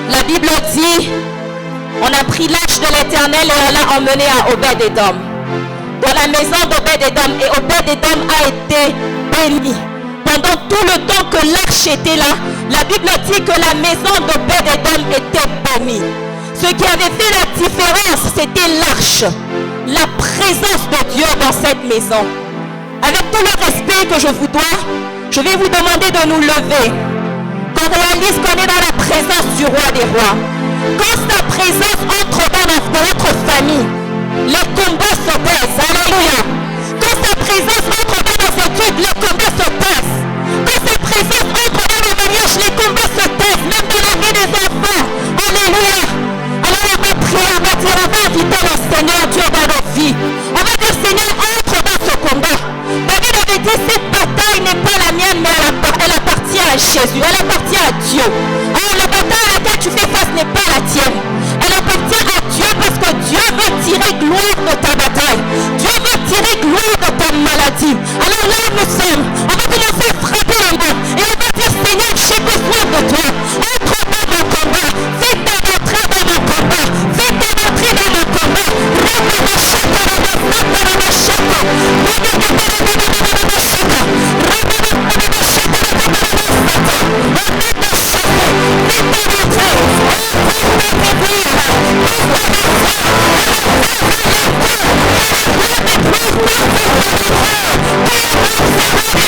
La Bible dit, on a pris l'arche de l'Éternel et on l'a emmené à Obed-Édom, dans la maison d'Obed-Édom, et Obed-Édom a été béni. Pendant tout le temps que l'arche était là, la Bible dit que la maison d'Obed-Édom était bénie. Ce qui avait fait la différence, c'était l'arche, la présence de Dieu dans cette maison. Avec tout le respect que je vous dois, je vais vous demander de nous lever. Qu'on réalise qu'on est dans la présence du roi des rois. Quand sa présence entre dans notre famille, les combats se taisent. Alléluia. Quand sa présence entre dans nos études, les combats se taisent. Quand sa présence entre dans nos mariages, les combats se taisent. Même dans la vie des enfants. Alléluia. Alors on va prier, on va dire, on va inviter le Seigneur Dieu dans nos vies. On va dire, Seigneur, entre dans ce combat. David avait dit, cette bataille n'est pas la mienne, mais elle appartient à Jésus, elle appartient à Dieu. Alors la bataille à laquelle tu fais face n'est pas la tienne. Elle appartient à Dieu parce que Dieu veut tirer gloire de ta bataille. Dieu veut tirer gloire de ta maladie. Alors là où nous sommes, on va commencer à frapper les mains. Et on va dire, Seigneur, j'ai besoin de toi. Entre dans mon combat. Fais ta entrée dans mon combat. Fais ta entrée dans mon combat. Thank you.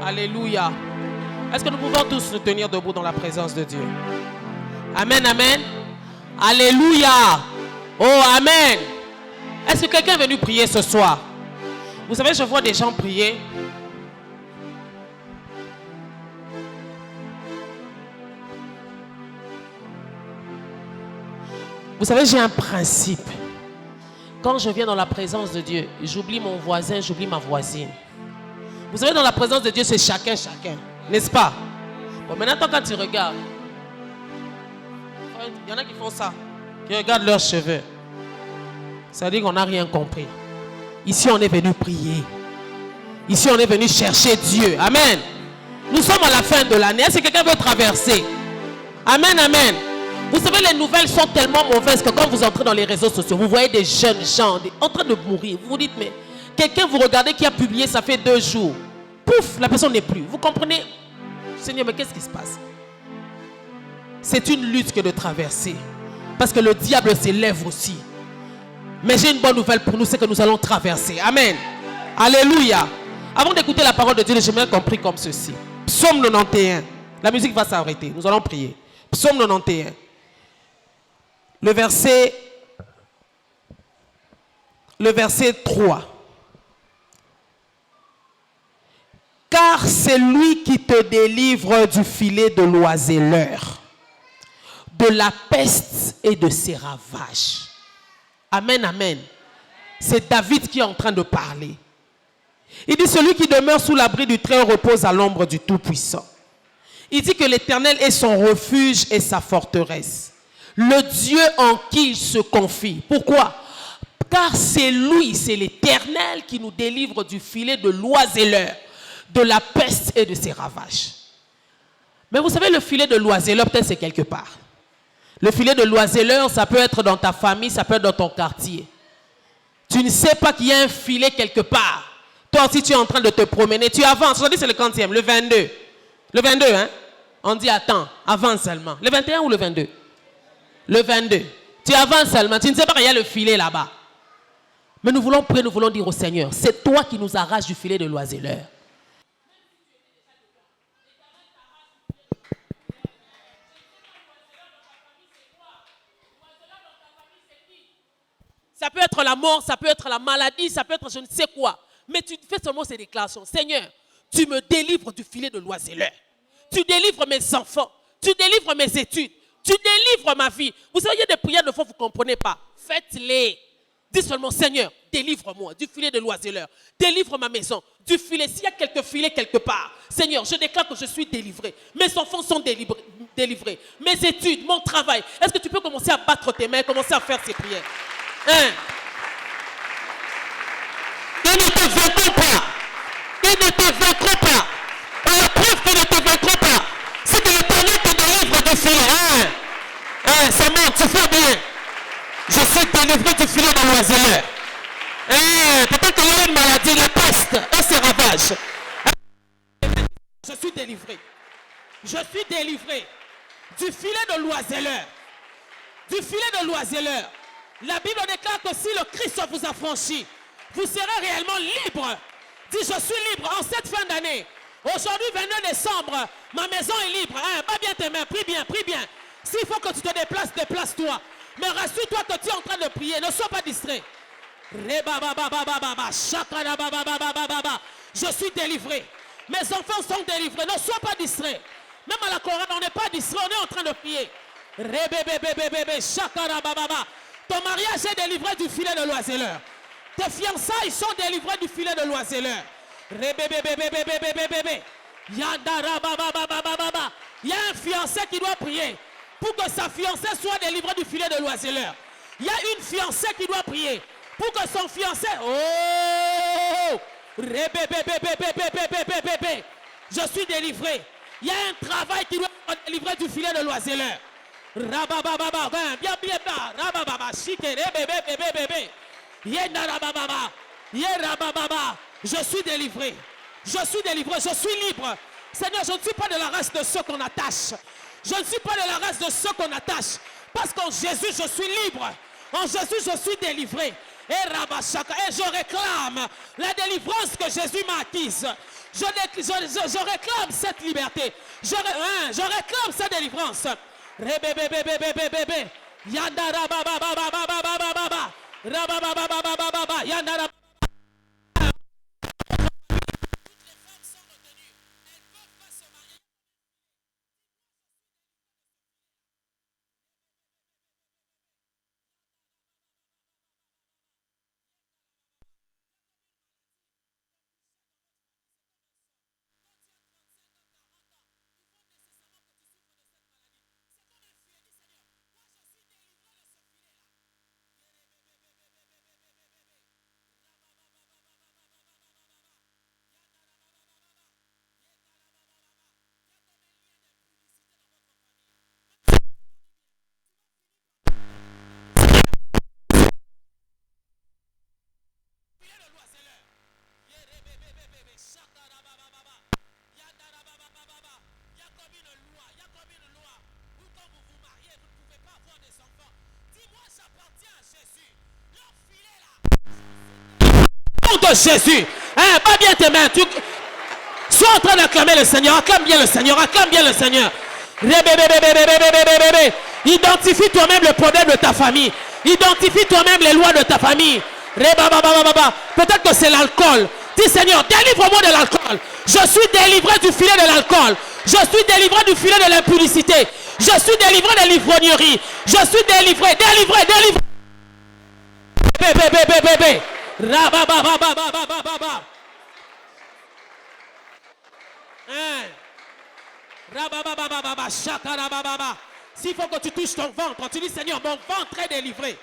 Alléluia. Est-ce que nous pouvons tous nous tenir debout dans la présence de Dieu? Amen, amen. Alléluia. Oh, amen. Est-ce que quelqu'un est venu prier ce soir? Vous savez, je vois des gens prier. Vous savez, j'ai un principe. Quand je viens dans la présence de Dieu, j'oublie mon voisin, j'oublie ma voisine. Vous savez, dans la présence de Dieu, c'est chacun, n'est-ce pas? Bon, maintenant, quand tu regardes, il y en a qui font ça, qui regardent leurs cheveux. Ça veut dire qu'on n'a rien compris. Ici, on est venu prier. Ici, on est venu chercher Dieu. Amen. Nous sommes à la fin de l'année. Est-ce que quelqu'un veut traverser? Amen, amen. Vous savez, les nouvelles sont tellement mauvaises que quand vous entrez dans les réseaux sociaux, vous voyez des jeunes gens en train de mourir. Vous vous dites, mais quelqu'un, vous regardez qui a publié, ça fait 2 jours. Pouf, la personne n'est plus. Vous comprenez? Seigneur, mais qu'est-ce qui se passe? C'est une lutte que de traverser. Parce que le diable s'élève aussi. Mais j'ai une bonne nouvelle pour nous, c'est que nous allons traverser. Amen. Alléluia. Avant d'écouter la parole de Dieu, j'ai bien compris comme ceci. Psaume 91. La musique va s'arrêter. Nous allons prier. Psaume 91. Le verset 3. Car c'est lui qui te délivre du filet de l'oiseleur, de la peste et de ses ravages. Amen, amen. C'est David qui est en train de parler. Il dit, celui qui demeure sous l'abri du Très-Haut repose à l'ombre du Tout-Puissant. Il dit que l'Éternel est son refuge et sa forteresse, le Dieu en qui il se confie. Pourquoi? Car c'est lui, c'est l'Éternel qui nous délivre du filet de l'oiseleur, de la peste et de ses ravages. Mais vous savez, le filet de l'oiseleur, peut-être c'est quelque part. Le filet de l'oiseleur, ça peut être dans ta famille, ça peut être dans ton quartier. Tu ne sais pas qu'il y a un filet quelque part. Toi aussi, tu es en train de te promener. Tu avances. Aujourd'hui, c'est le 40e, le 22. Le 22, hein? On dit, attends, avance seulement. Le 21 ou le 22? Le 22. Tu avances seulement. Tu ne sais pas qu'il y a le filet là-bas. Mais nous voulons prier, nous voulons dire au Seigneur, c'est toi qui nous arraches du filet de l'oiseleur. Ça peut être la mort, ça peut être la maladie, ça peut être je ne sais quoi. Mais tu fais seulement ces déclarations. Seigneur, tu me délivres du filet de l'oiseleur. Tu délivres mes enfants. Tu délivres mes études. Tu délivres ma vie. Vous savez, il y a des prières de fois, vous ne comprenez pas. Faites-les. Dis seulement, Seigneur, délivre-moi du filet de l'oiseleur. Délivre ma maison du filet. S'il y a quelques filets quelque part, Seigneur, je déclare que je suis délivré. Mes enfants sont délivrés. Mes études, mon travail. Est-ce que tu peux commencer à battre tes mains, commencer à faire ces prières? Hein? Ils ne te vaincront pas. Ils ne te vaincront pas. Et la preuve qu'ils ne te vaincront pas, c'est que l'Éternel te délivre du filet. Hein? Hein? Ça monte, tu fais bien. Je suis délivré du filet de l'oiseleur. Hein? Peut-être qu'il y a une maladie, la peste et ses ravages. Je suis délivré. Je suis délivré du filet de l'oiseleur. Du filet de l'oiseleur. La Bible déclare que si le Christ vous a franchi, vous serez réellement libre. Dis, je suis libre en cette fin d'année. Aujourd'hui, 22 décembre, ma maison est libre. Hein? Pas bien tes mains, prie bien, prie bien. S'il faut que tu te déplaces, déplace-toi. Mais rassure-toi que tu es en train de prier. Ne sois pas distrait. Je suis délivré. Mes enfants sont délivrés. Ne sois pas distrait. Même à la chorale, on n'est pas distrait. On est en train de prier. Ton mariage est délivré du filet de l'oiseleur. Tes fiançailles sont délivrées du filet de l'oiseleur. Il y a un fiancé qui doit prier pour que sa fiancée soit délivrée du filet de l'oiseleur. Il y a une fiancée qui doit prier pour que son fiancé... Oh! Je suis délivré. Il y a un travail qui doit être délivré du filet de l'oiseleur. Rabababa, bien, bien, rabababa, chique, bébé. Je suis délivré. Je suis délivré. Je suis libre. Seigneur, je ne suis pas de la race de ceux qu'on attache. Je ne suis pas de la race de ceux qu'on attache. Parce qu'en Jésus, je suis libre. En Jésus, je suis délivré. Et je réclame la délivrance que Jésus m'a acquise. Je réclame cette liberté. Je réclame cette délivrance. De Jésus, hein, pas bien tes mains. Sois en train d'acclamer le Seigneur. Acclame bien le Seigneur. Acclame bien le Seigneur. Identifie toi-même le problème de ta famille. Identifie toi-même les lois de ta famille. Peut-être que c'est l'alcool. Dis Seigneur, délivre-moi de l'alcool. Je suis délivré du filet de l'alcool. Je suis délivré du filet de l'impudicité. Je suis délivré de l'ivrognerie. Je suis délivré. S'il faut que tu touches ton ventre, tu dis Seigneur, mon ventre est délivré.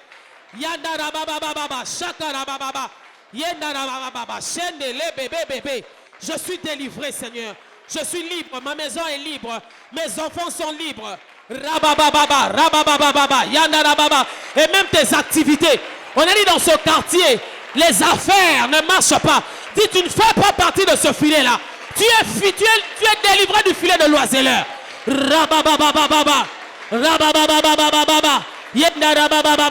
Je suis délivré, Seigneur. Je suis libre, ma maison est libre, mes enfants sont libres. Rabababa, rabababa, yandarababa. Et même tes activités. On a dit dans ce quartier, les affaires ne marchent pas. Dis, tu ne fais pas partie de ce filet-là. Tu es délivré du filet de l'oiseleur. Rabababa, rabababa, yandarababa.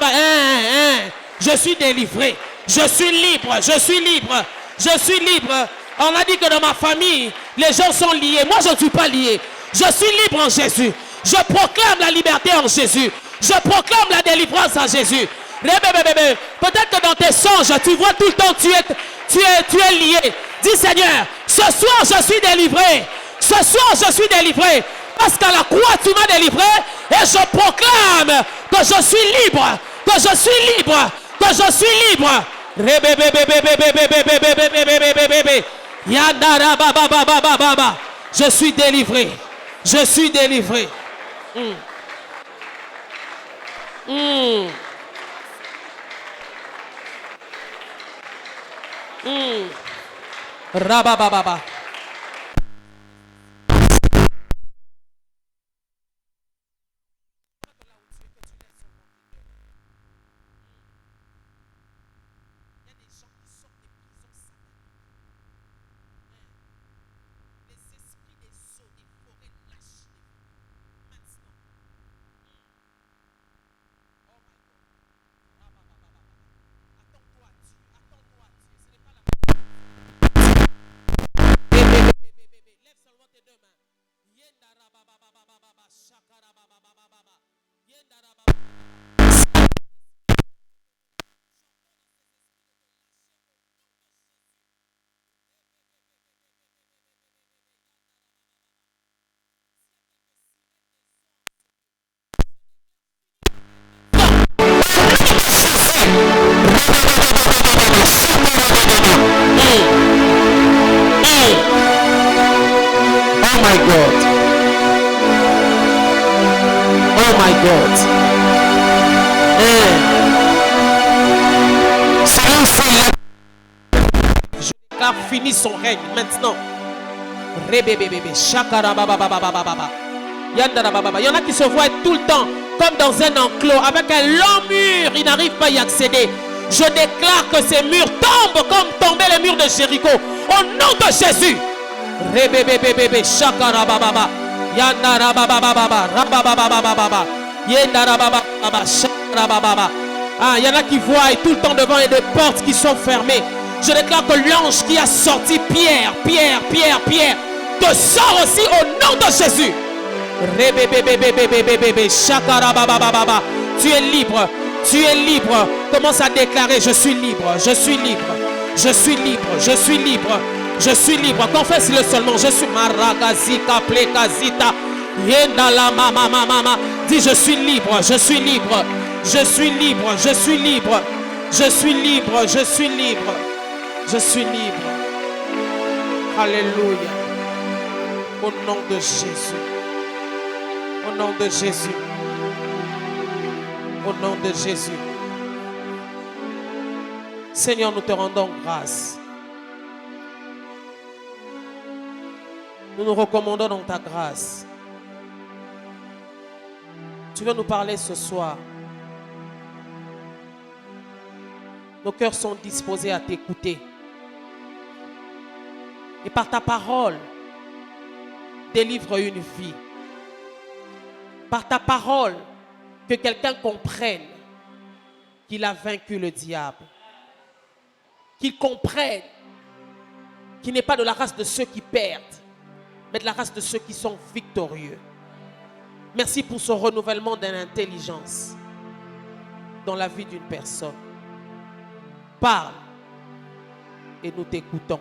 Je suis délivré. Je suis libre, je suis libre, je suis libre. On a dit que dans ma famille, les gens sont liés. Moi, je ne suis pas lié. Je suis libre en Jésus. Je proclame la liberté en Jésus. Je proclame la délivrance en Jésus. Peut-être que dans tes songes, tu vois tout le temps, tu es lié. Dis Seigneur, ce soir, je suis délivré. Ce soir, je suis délivré. Parce qu'à la croix, tu m'as délivré. Et je proclame que je suis libre. Que je suis libre. Que je suis libre. Je suis délivré. Je suis délivré. Rabababa. Fini son règne maintenant. Il y en a qui se voient tout le temps comme dans un enclos avec un long mur. Ils n'arrivent pas à y accéder. Je déclare que ces murs tombent comme tombaient les murs de Jéricho. Au nom de Jésus. Il y en a qui voient tout le temps devant et des portes qui sont fermées. Je déclare que l'ange qui a sorti Pierre, te sort aussi au nom de Jésus. Tu es libre, tu es libre. Commence à déclarer, je suis libre, je suis libre, je suis libre, je suis libre, je suis libre. Confesse-le seulement, je suis maragazika plekazita. Dis, je suis libre, je suis libre, je suis libre, je suis libre, je suis libre, je suis libre. Je suis libre. Alléluia. Au nom de Jésus. Au nom de Jésus. Au nom de Jésus. Seigneur, nous te rendons grâce. Nous nous recommandons dans ta grâce. Tu veux nous parler ce soir. Nos cœurs sont disposés à t'écouter. Et par ta parole, délivre une vie. Par ta parole, que quelqu'un comprenne qu'il a vaincu le diable. Qu'il comprenne qu'il n'est pas de la race de ceux qui perdent, mais de la race de ceux qui sont victorieux. Merci pour ce renouvellement de l'intelligence dans la vie d'une personne. Parle et nous t'écoutons.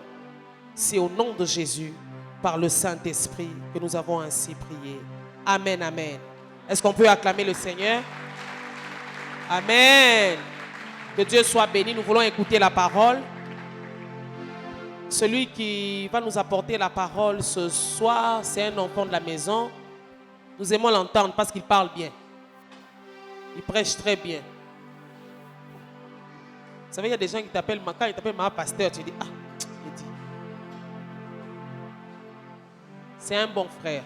C'est au nom de Jésus, par le Saint-Esprit, que nous avons ainsi prié. Amen, amen. Est-ce qu'on peut acclamer le Seigneur? Amen. Que Dieu soit béni. Nous voulons écouter la parole. Celui qui va nous apporter la parole ce soir, c'est un enfant de la maison. Nous aimons l'entendre parce qu'il parle bien. Il prêche très bien. Vous savez, il y a des gens qui t'appellent, quand ils t'appellent ma pasteur, tu dis, ah, il dit. C'est un bon frère.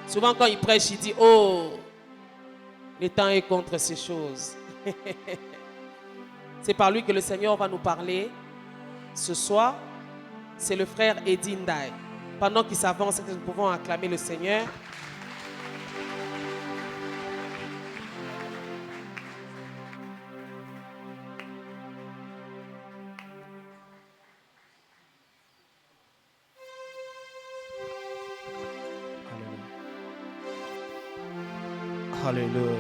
Souvent quand il prêche, il dit, oh, le temps est contre ces choses. C'est par lui que le Seigneur va nous parler. Ce soir, c'est le frère Eddie Ndaye. Pendant qu'il s'avance, nous pouvons acclamer le Seigneur. Alléluia.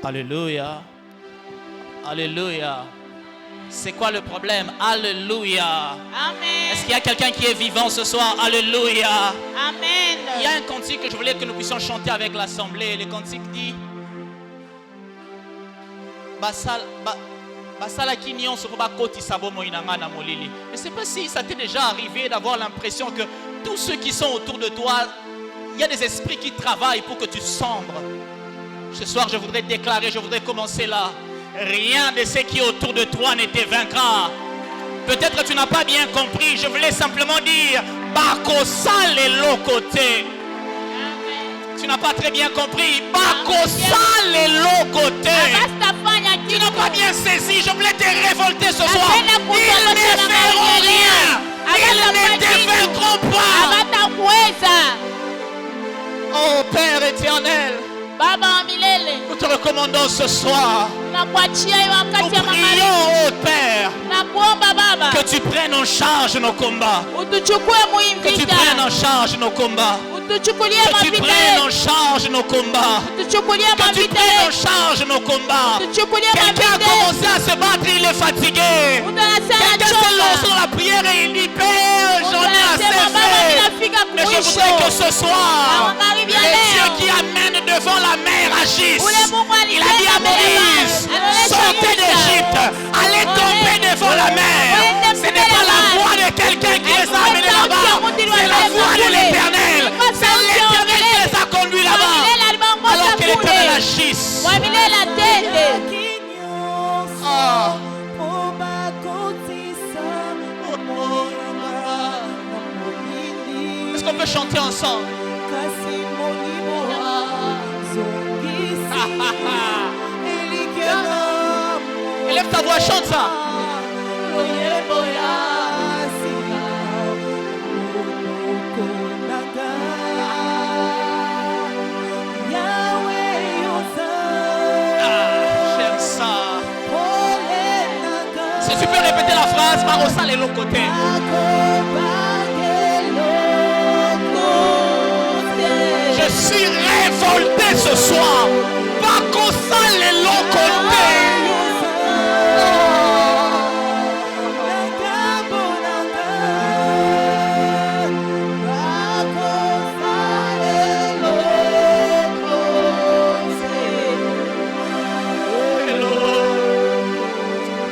Alléluia. Alléluia. C'est quoi le problème? Alléluia. Amen. Est-ce qu'il y a quelqu'un qui est vivant ce soir? Alléluia. Amen. Il y a un cantique que je voulais que nous puissions chanter avec l'assemblée. Le cantique dit Basala kinyon sokoba koti sabo moinanga na molili. Je ne sais pas si ça t'est déjà arrivé d'avoir l'impression que tous ceux qui sont autour de toi, il y a des esprits qui travaillent pour que tu sombres. Ce soir, je voudrais déclarer, je voudrais commencer là. Rien de ce qui est autour de toi ne te vaincra. Peut-être tu n'as pas bien compris. Je voulais simplement dire Bakosa le lokote. Tu n'as pas très bien compris. Bakosa le lokote. Tu n'as pas bien saisi. Je voulais te révolter ce soir. Ils ne feront rien. Ils ne te vaincront pas. Oh Père éternel, nous te recommandons ce soir. Nous prions, oh Père, que tu prennes en charge nos combats. Que tu prennes en charge nos combats. Que tu prennes en charge nos combats. Que tu prennes en charge nos combats. Quelqu'un a commencé à se battre, il est fatigué. Quelqu'un s'est lancé dans la prière et il dit Père, j'en ai assez fait. Mais je voudrais que ce soir, le Dieu qui amène devant la mer agisse. Il a dit à Moïse, sortez d'Égypte, allez tomber devant la mer. Ce n'est pas la voix de quelqu'un qui les a amenés là-bas, c'est la voix de l'Éternel. C'est l'Éternel qui les a conduits là-bas. Alors que l'Éternel agisse. Est-ce qu'on peut chanter ensemble? Élève ta voix, chante ça. J'aime ça. Si tu peux répéter la phrase, Marosa les l'autre côté. Je suis révolté ce soir. Bakosa les l'autre côté.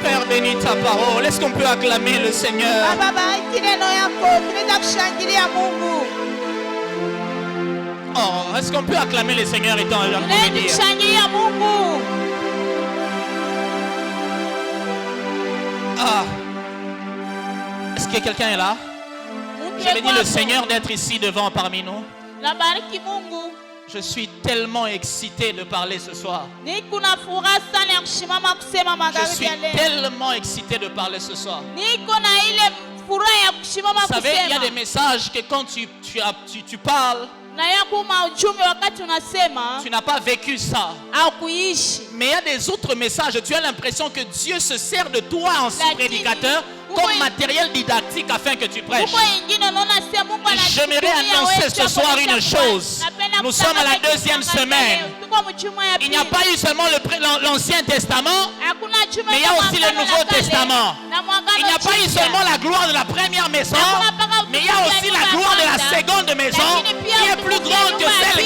Père, bénis ta parole. Est-ce qu'on peut acclamer le Seigneur? Oh, est-ce qu'on peut acclamer le Seigneur étant là pour venir? Ah. Est-ce que quelqu'un est là? Je bénis le Seigneur d'être ici devant parmi nous. Je suis tellement excité de parler ce soir. Je suis tellement excité de parler ce soir. Vous savez, il y a des messages que quand tu parles, tu n'as pas vécu ça. Mais il y a des autres messages. Tu as l'impression que Dieu se sert de toi en prédicateur comme matériel didactique afin que tu prêches. J'aimerais annoncer ce soir une chose. Nous sommes à la deuxième semaine. Il n'y a pas eu seulement l'Ancien Testament, mais il y a aussi le Nouveau Testament. Il n'y a pas eu seulement la gloire de la première maison, mais il y a aussi la gloire de la seconde maison qui est plus grande que celle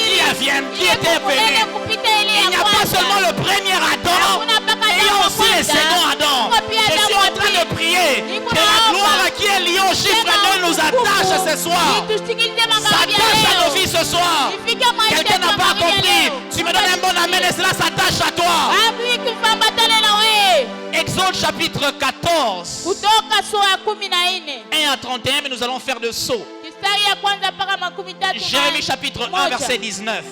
qui était venue. Il n'y a pas seulement le premier Adam, mais il y a aussi le second Adam. Je suis en train de prier que la gloire qui est liée au chiffre 2 nous attache ce soir. S'attache à nos vies ce soir. Quelqu'un n'a pas compris. Tu me donnes un bon amen et cela s'attache à toi. Exode chapitre 14. 1 à 31, mais nous allons faire de saut. Jérémie chapitre 1 verset 19.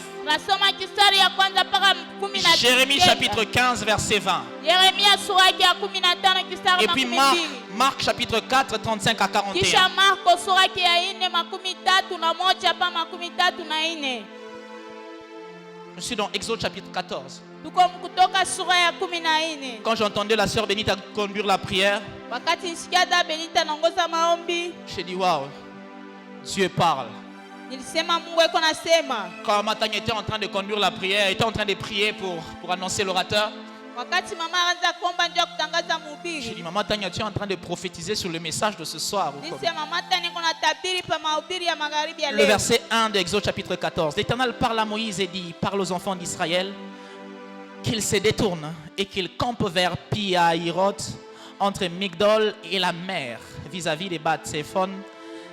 Jérémie chapitre 15 verset 20. Et puis Marc chapitre 4 35 à 41. Je suis dans Exode chapitre 14. Quand j'entendais la sœur Bénite conduire la prière, j'ai dit waouh, Dieu parle. Quand Matania était en train de conduire la prière, était en train de prier pour annoncer l'orateur, j'ai dit maman Tania, tu es en train de prophétiser sur le message de ce soir. Le verset 1 d'Exode chapitre 14. L'Éternel parle à Moïse et dit, parle aux enfants d'Israël qu'ils se détournent et qu'ils campent vers Pi-Hahiroth entre Migdol et la mer vis-à-vis des Bath-Séphon.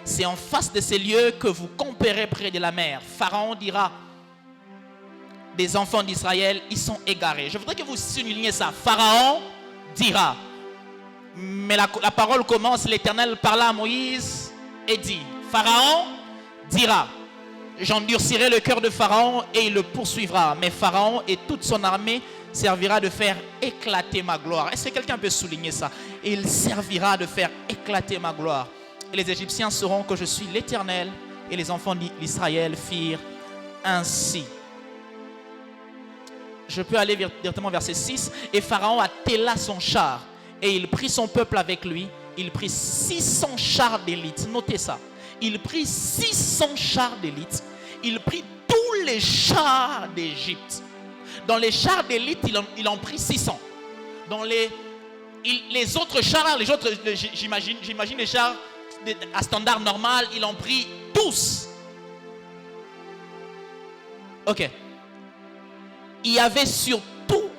C'est en face de ces lieux que vous camperez près de la mer. Pharaon dira des enfants d'Israël, ils sont égarés. Je voudrais que vous souligniez ça. Pharaon dira. Mais la parole commence, l'Éternel parla à Moïse et dit, Pharaon dira, j'endurcirai le cœur de Pharaon et il le poursuivra. Mais Pharaon et toute son armée servira de faire éclater ma gloire. Est-ce que quelqu'un peut souligner ça? Et il servira de faire éclater ma gloire. Et les Égyptiens sauront que je suis l'Éternel. Et les enfants d'Israël firent ainsi. Je peux aller directement au verset 6. Et Pharaon attela son char. Et il prit son peuple avec lui. Il prit 600 chars d'élite. Notez ça. Il prit 600 chars d'élite. Il prit tous les chars d'Égypte. Dans les chars d'élite, il en prit 600. Dans les autres chars, j'imagine les chars à standard normal, il en prit 12. Ok. Il y avait surtout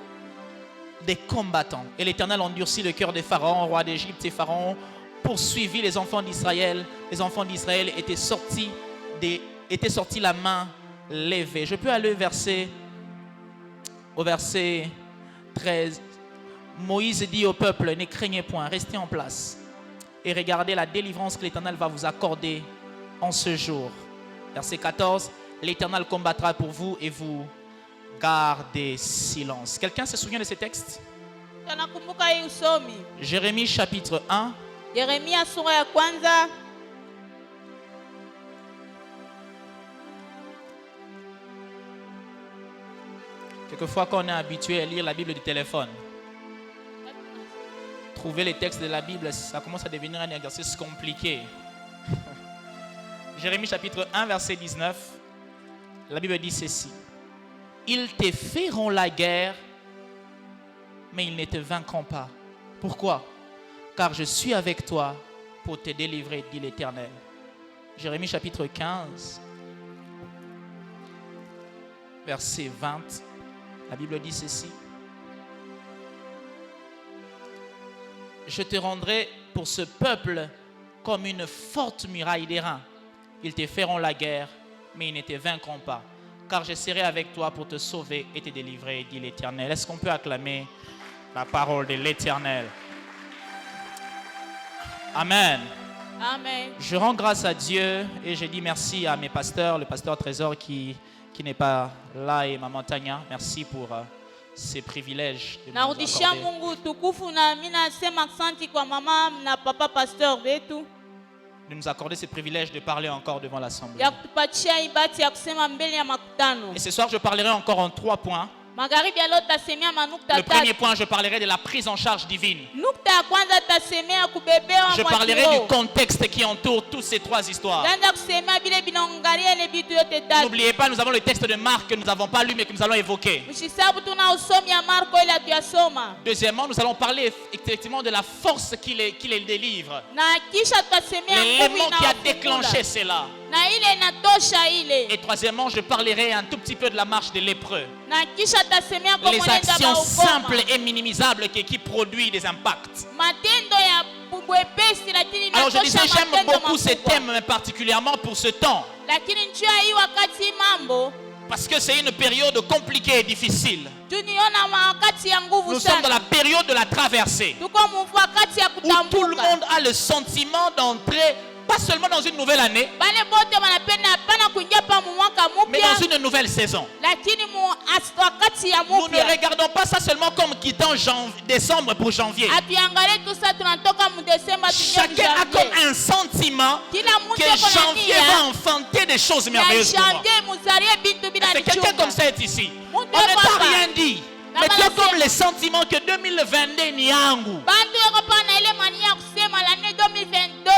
des combattants. Et l'Éternel endurcit le cœur de Pharaon, roi d'Égypte, et Pharaon poursuivit les enfants d'Israël. Les enfants d'Israël étaient sortis la main levée. Je peux aller au verset 13. Moïse dit au peuple, ne craignez point, restez en place. Et regardez la délivrance que l'Éternel va vous accorder en ce jour. Verset 14. L'Éternel combattra pour vous et vous gardez silence. Quelqu'un se souvient de ce texte? Jérémie chapitre 1. Quelquefois, quand on est habitué à lire la Bible du téléphone, trouver les textes de la Bible, ça commence à devenir un exercice compliqué. Jérémie chapitre 1, verset 19. La Bible dit ceci. Ils te feront la guerre, mais ils ne te vaincront pas. Pourquoi? Car je suis avec toi pour te délivrer, dit l'Éternel. Jérémie chapitre 15, verset 20. La Bible dit ceci. Je te rendrai pour ce peuple comme une forte muraille d'airain. Ils te feront la guerre, mais ils ne te vaincront pas. Car je serai avec toi pour te sauver et te délivrer, dit l'Éternel. Est-ce qu'on peut acclamer la parole de l'Éternel? Amen. Amen. Je rends grâce à Dieu et je dis merci à mes pasteurs, le pasteur Trésor qui n'est pas là et maman Tania. Merci pour ces privilèges de nous accorder ces privilèges de parler encore devant l'Assemblée. Et ce soir, je parlerai encore en 3 points. Le premier point, je parlerai de la prise en charge divine. Je parlerai du contexte qui entoure toutes ces 3 histoires. N'oubliez pas, nous avons le texte de Marc que nous n'avons pas lu mais que nous allons évoquer. Deuxièmement, nous allons parler effectivement de la force qui les délivre. L'élément qui a déclenché cela. Et troisièmement, je parlerai un tout petit peu de la marche des lépreux. Les actions simples et minimisables qui produisent des impacts. kwepesi lakini Alors je disais, inatosha j'aime matendo beaucoup ces makubwa. thèmes, mais particulièrement pour ce temps. Lakini njia hii wakati mambo Parce que c'est une période compliquée et difficile. tuniona wakati ya nguvu Nous sommes dans sana. la période de la traversée. Tuko wakati ya Où tout le kutambuka. monde a le sentiment d'entrer, pas seulement dans une nouvelle année, Bale bote wanapenda hapana kuingia pa mu mwaka mais mpya, dans une nouvelle saison. lakini wakati ya Nous ne mpya. regardons pas ça seulement comme quittant décembre pour janvier. Atuangalie tu sasa tunatoka mu Desemba tuingia mu Chacun a comme Janvier. un sentiment Kila mtu que yuko na janvier nia va enfanter des choses ya merveilleuses pour moi. Janvier muzarie bintu bila C'est quelqu'un nichunga. comme ça est ici. On Mungu ne yuko t'a hapa. rien dit. Mais tu as comme le sentiment que 2022 ni yangu. Bantu yuko pa na ile mania ya kusema l'année 2022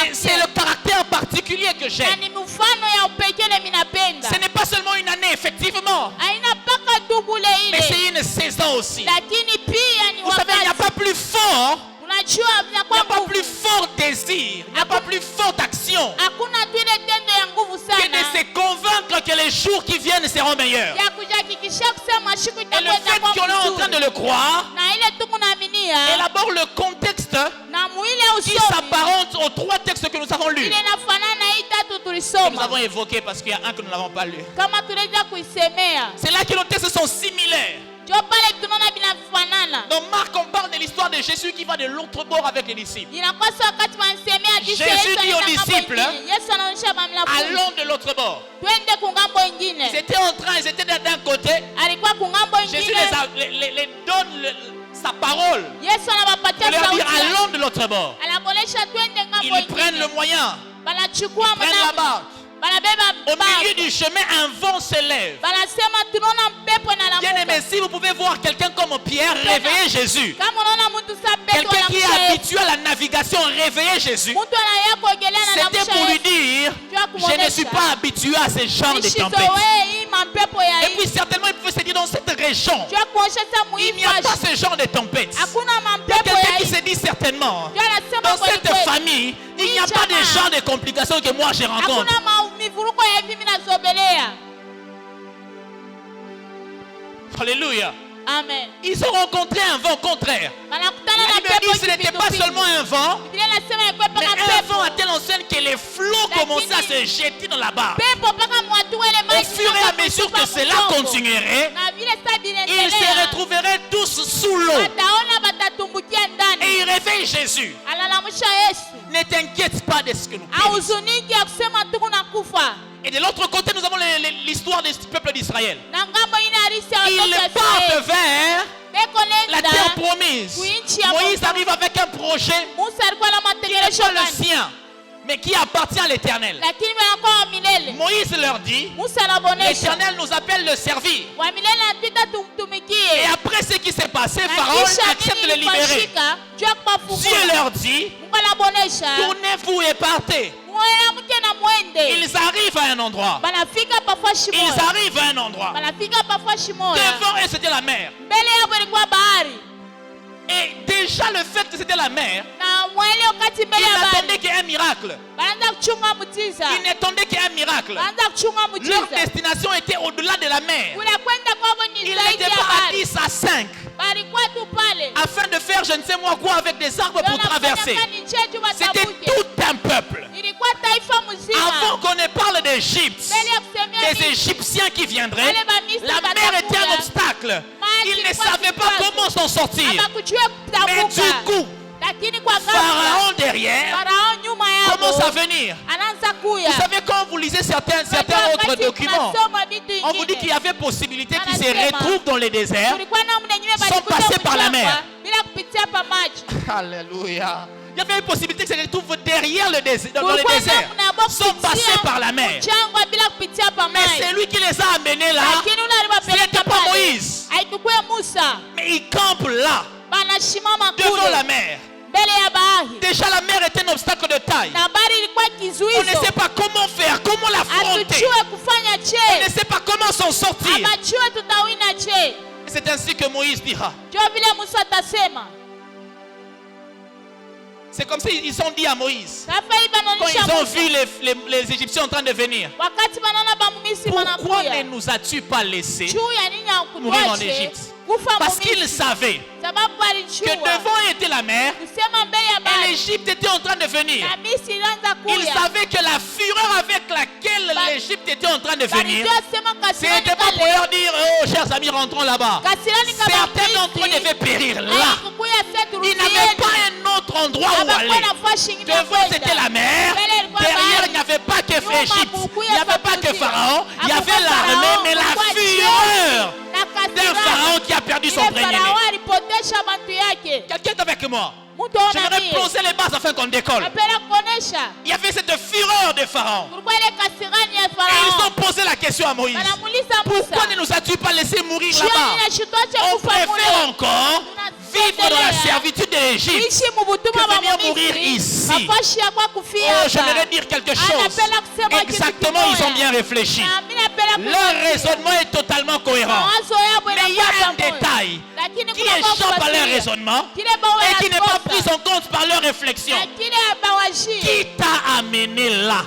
Et c'est le caractère particulier que na j'aime. ni mfano ya upekee minapenda. Ce n'est pas seulement une année, effectivement, Haina paka dubule mais ile. c'est une saison aussi. Lakini pia ni Vous savez, il n'y a wakati. pas plus fort, Unajua il n'y a vinakuwa pas nguvu. plus fort désir, il n'y a pas plus forte action Hakuna tu ile tendo ya nguvu que de sana. se convaincre que les jours qui viennent seront meilleurs. Ya kujihakikishia kusema siku Et le itakuwa fait qu'on est en train de le croire na ile tu kunaaminia élabore le contexte na muile qui usomi s'apparente aux trois textes que nous avons lus. ile inafanana hii tatu Que nous tulisoma avons évoqués parce qu'il y a un que nous n'avons pas lu. kama tunaweza kuisemea. C'est là que nos textes sont similaires. Jo pale tunaona vinafanana. Dans Marc, on parle de l'histoire de Jésus qui va de l'autre bord avec les disciples. Inakuwa sasa wakati wanasemea jinsi Jésus Yesu dit aux anaenda disciples, ngambo ingine. Yesu anaonyesha mamlaka. Allons de l'autre bord. Twende kungambo ingine. Ils étaient en train, ils étaient d'un côté. Alikuwa kungambo Jésus ingine. les donne sa parole. Yesu anawapatia Il leur dit, sauti. allons de l'autre bord. Anakolesha twende ngambo Ils prennent le ingine. moyen. Banachukua Ils prennent la madamu. barque. Banabeba Au barque. milieu du chemin, un vent se lève. Banasema tunaona mpepo Bien aimé, inalamuka. si vous pouvez voir quelqu'un comme Pierre réveiller Jésus, Kama unaona mtu sasa mpepo quelqu'un qui est anamusha Yesu. habitué à la navigation réveiller Jésus, Mtu anayea kuogelea na c'était anamusha pour lui Yesu. dire, je ne suis pas habitué à ce genre de tempête. Nishizoee hii mampepo ya Et puis hii. certainement, il pouvait se dire dans cette région, Jua kuonyesha sasa il n'y a pas muhimu. ce genre de tempête. Hakuna Il y a mampepo quelqu'un ya qui hii. se dit certainement, Jua anasema dans kweli cette kweli. famille, il n'y a pas de genre de complications que moi je rencontre. Hakuna mivuruko ya hivi minazobelea. Alléluia. Amen. Ils ont rencontré un vent contraire. Wanakutana La na Bible pepo dit que ce n'était pas kipindupindu. seulement un vent, Biblia inasema ilikuwa mais paka un pepo. vent à telle enseigne que les flots commençaient à se jeter dans la barre. Pepo paka mwatu wale Au maji fur et à mesure que cela continuerait, na vile sasa ils se vinaendelea. retrouveraient tous sous l'eau. Wataona watatumbukia Et ndani. ils réveillent Jésus. Analamusha Yesu. Ne t'inquiète pas de ce que nous périssons. Ahuzuniki ya kusema tuku na kufa. Et de l'autre côté, nous avons l'histoire du peuple d'Israël. Na ngambo ine harisi ya watoto Ils wa partent Israeli. vers Beko la nenda. terre promise. Kuinchi ya Moïse Mungu. arrive avec un projet Musa alikuwa na qui n'est matengenezo pas le gani? sien, mais qui appartient à l'Éternel. Lakini wanakuwa wa milele. Moïse leur dit, Musa anabonesha. l'Éternel nous appelle le servir. Wa milele anatuita Et tumtumikie. après ce qui s'est passé, Na Pharaon kisha accepte de nini le libérer. ilifanyika? Juu ya Dieu kuwafungua. leur dit, Mungu anabonesha. tournez-vous et partez. Mwanamke na mwende. Ils arrivent à un endroit. Banafika pafua Ils shimo. arrivent à un endroit. Banafika pafua shimo. Devant eux, c'était la mer. Mbele yao ilikuwa bahari. Et déjà le fait que c'était la mer, Na mwele wakati mbele ils ya bahari. n'attendaient qu'un miracle. Banaanza kuchunga mutiza. Ils n'attendaient qu'un miracle. Banaanza kuchunga Leur mutiza. destination était au-delà de la mer. Kule kwenda kwao ni Ils zaidi n'étaient ya pas à bahari. 10 à 5 Balikuwa tu pale. afin de faire je ne sais moi quoi avec des arbres pour traverser. C'était tout un peuple. Ilikuwa taifa mzima. Avant qu'on ne parle d'Égypte, Mbele ya kusemea des Égyptiens qui viendraient, Wale ba Misri la mer était un watakuja. obstacle. Maji Ils ne ilikuwa savaient pas kikwazo. comment s'en sortir. Hawakujua Mais kutavuka. du coup, Lakini kwa ghafla Pharaon derrière Farao nyuma yao commence à venir. anaanza kuya. Vous savez, quand vous lisez certains autres Wakati documents, tunasoma vitu on vous dit ingine, qu'il y avait possibilité qu'ils se Anasema, retrouvent dans les déserts. kulikuwa namna nyingine Sont balikuja passés par la kuchapa mer. bila kupitia pa maji. Alléluia. Il y avait une possibilité qu'ils se retrouvent derrière le désert, dans les Kulikuwa déserts. namna ya Sont passés kupitia par la mer. mchanga bila kupitia pa Mais maji. c'est lui qui les a amenés là. Lakini ule Ce n'était aliwapeleka pas pale. Moïse. Haikukuwa Musa. Mais il campe là, Banashimama devant la kule mer. mbele ya bahari. Déjà, la mer était un obstacle de taille. Na bahari ilikuwa On ne kizuizo. sait pas comment faire, comment l'affronter. Hatujue kufanya On ne che. sait pas comment s'en sortir. Abajue tutawina che. Et c'est ainsi que Moïse dira. Jo vile Musa atasema. C'est comme s'ils ont dit à Moïse, Sasa hivi quand anaonyesha ils ont Musa. vu les Égyptiens en train de venir, Wakati banaona ba Misri pourquoi ne wanakuya. nous as-tu pas laissés Juu ya nini mourir en hakutuache? Égypte? Parce qu'ils savaient que devant était la mer et l'Égypte était en train de venir. Ils savaient que la fureur avec laquelle l'Égypte était en train de venir, ce n'était pas pour leur dire, oh chers amis, rentrons là-bas. Certains d'entre eux devaient périr là. Ils n'avaient pas un autre endroit où aller. Devant c'était la mer, derrière il n'y avait pas que Égypte, il n'y avait pas que Pharaon, il y avait l'armée, mais la fureur d'un Pharaon qui a perdu son premier-né. Quelqu'un est avec moi? J'aimerais plonger les bases afin qu'on décolle. Il y avait cette fureur de Pharaon. Et ils ont posé la question à Moïse. Pourquoi ne nous as-tu pas laissé mourir là-bas? On préfère encore vivre dans la servitude de l'Égypte que venir mourir ici. Oh, j'aimerais dire quelque chose. Exactement, ils ont bien réfléchi. Leur raisonnement est totalement cohérent. Mais il y a un détail qui échappe à leur raisonnement et qui n'est pas pris en compte par leur réflexion. Qui t'a amené là?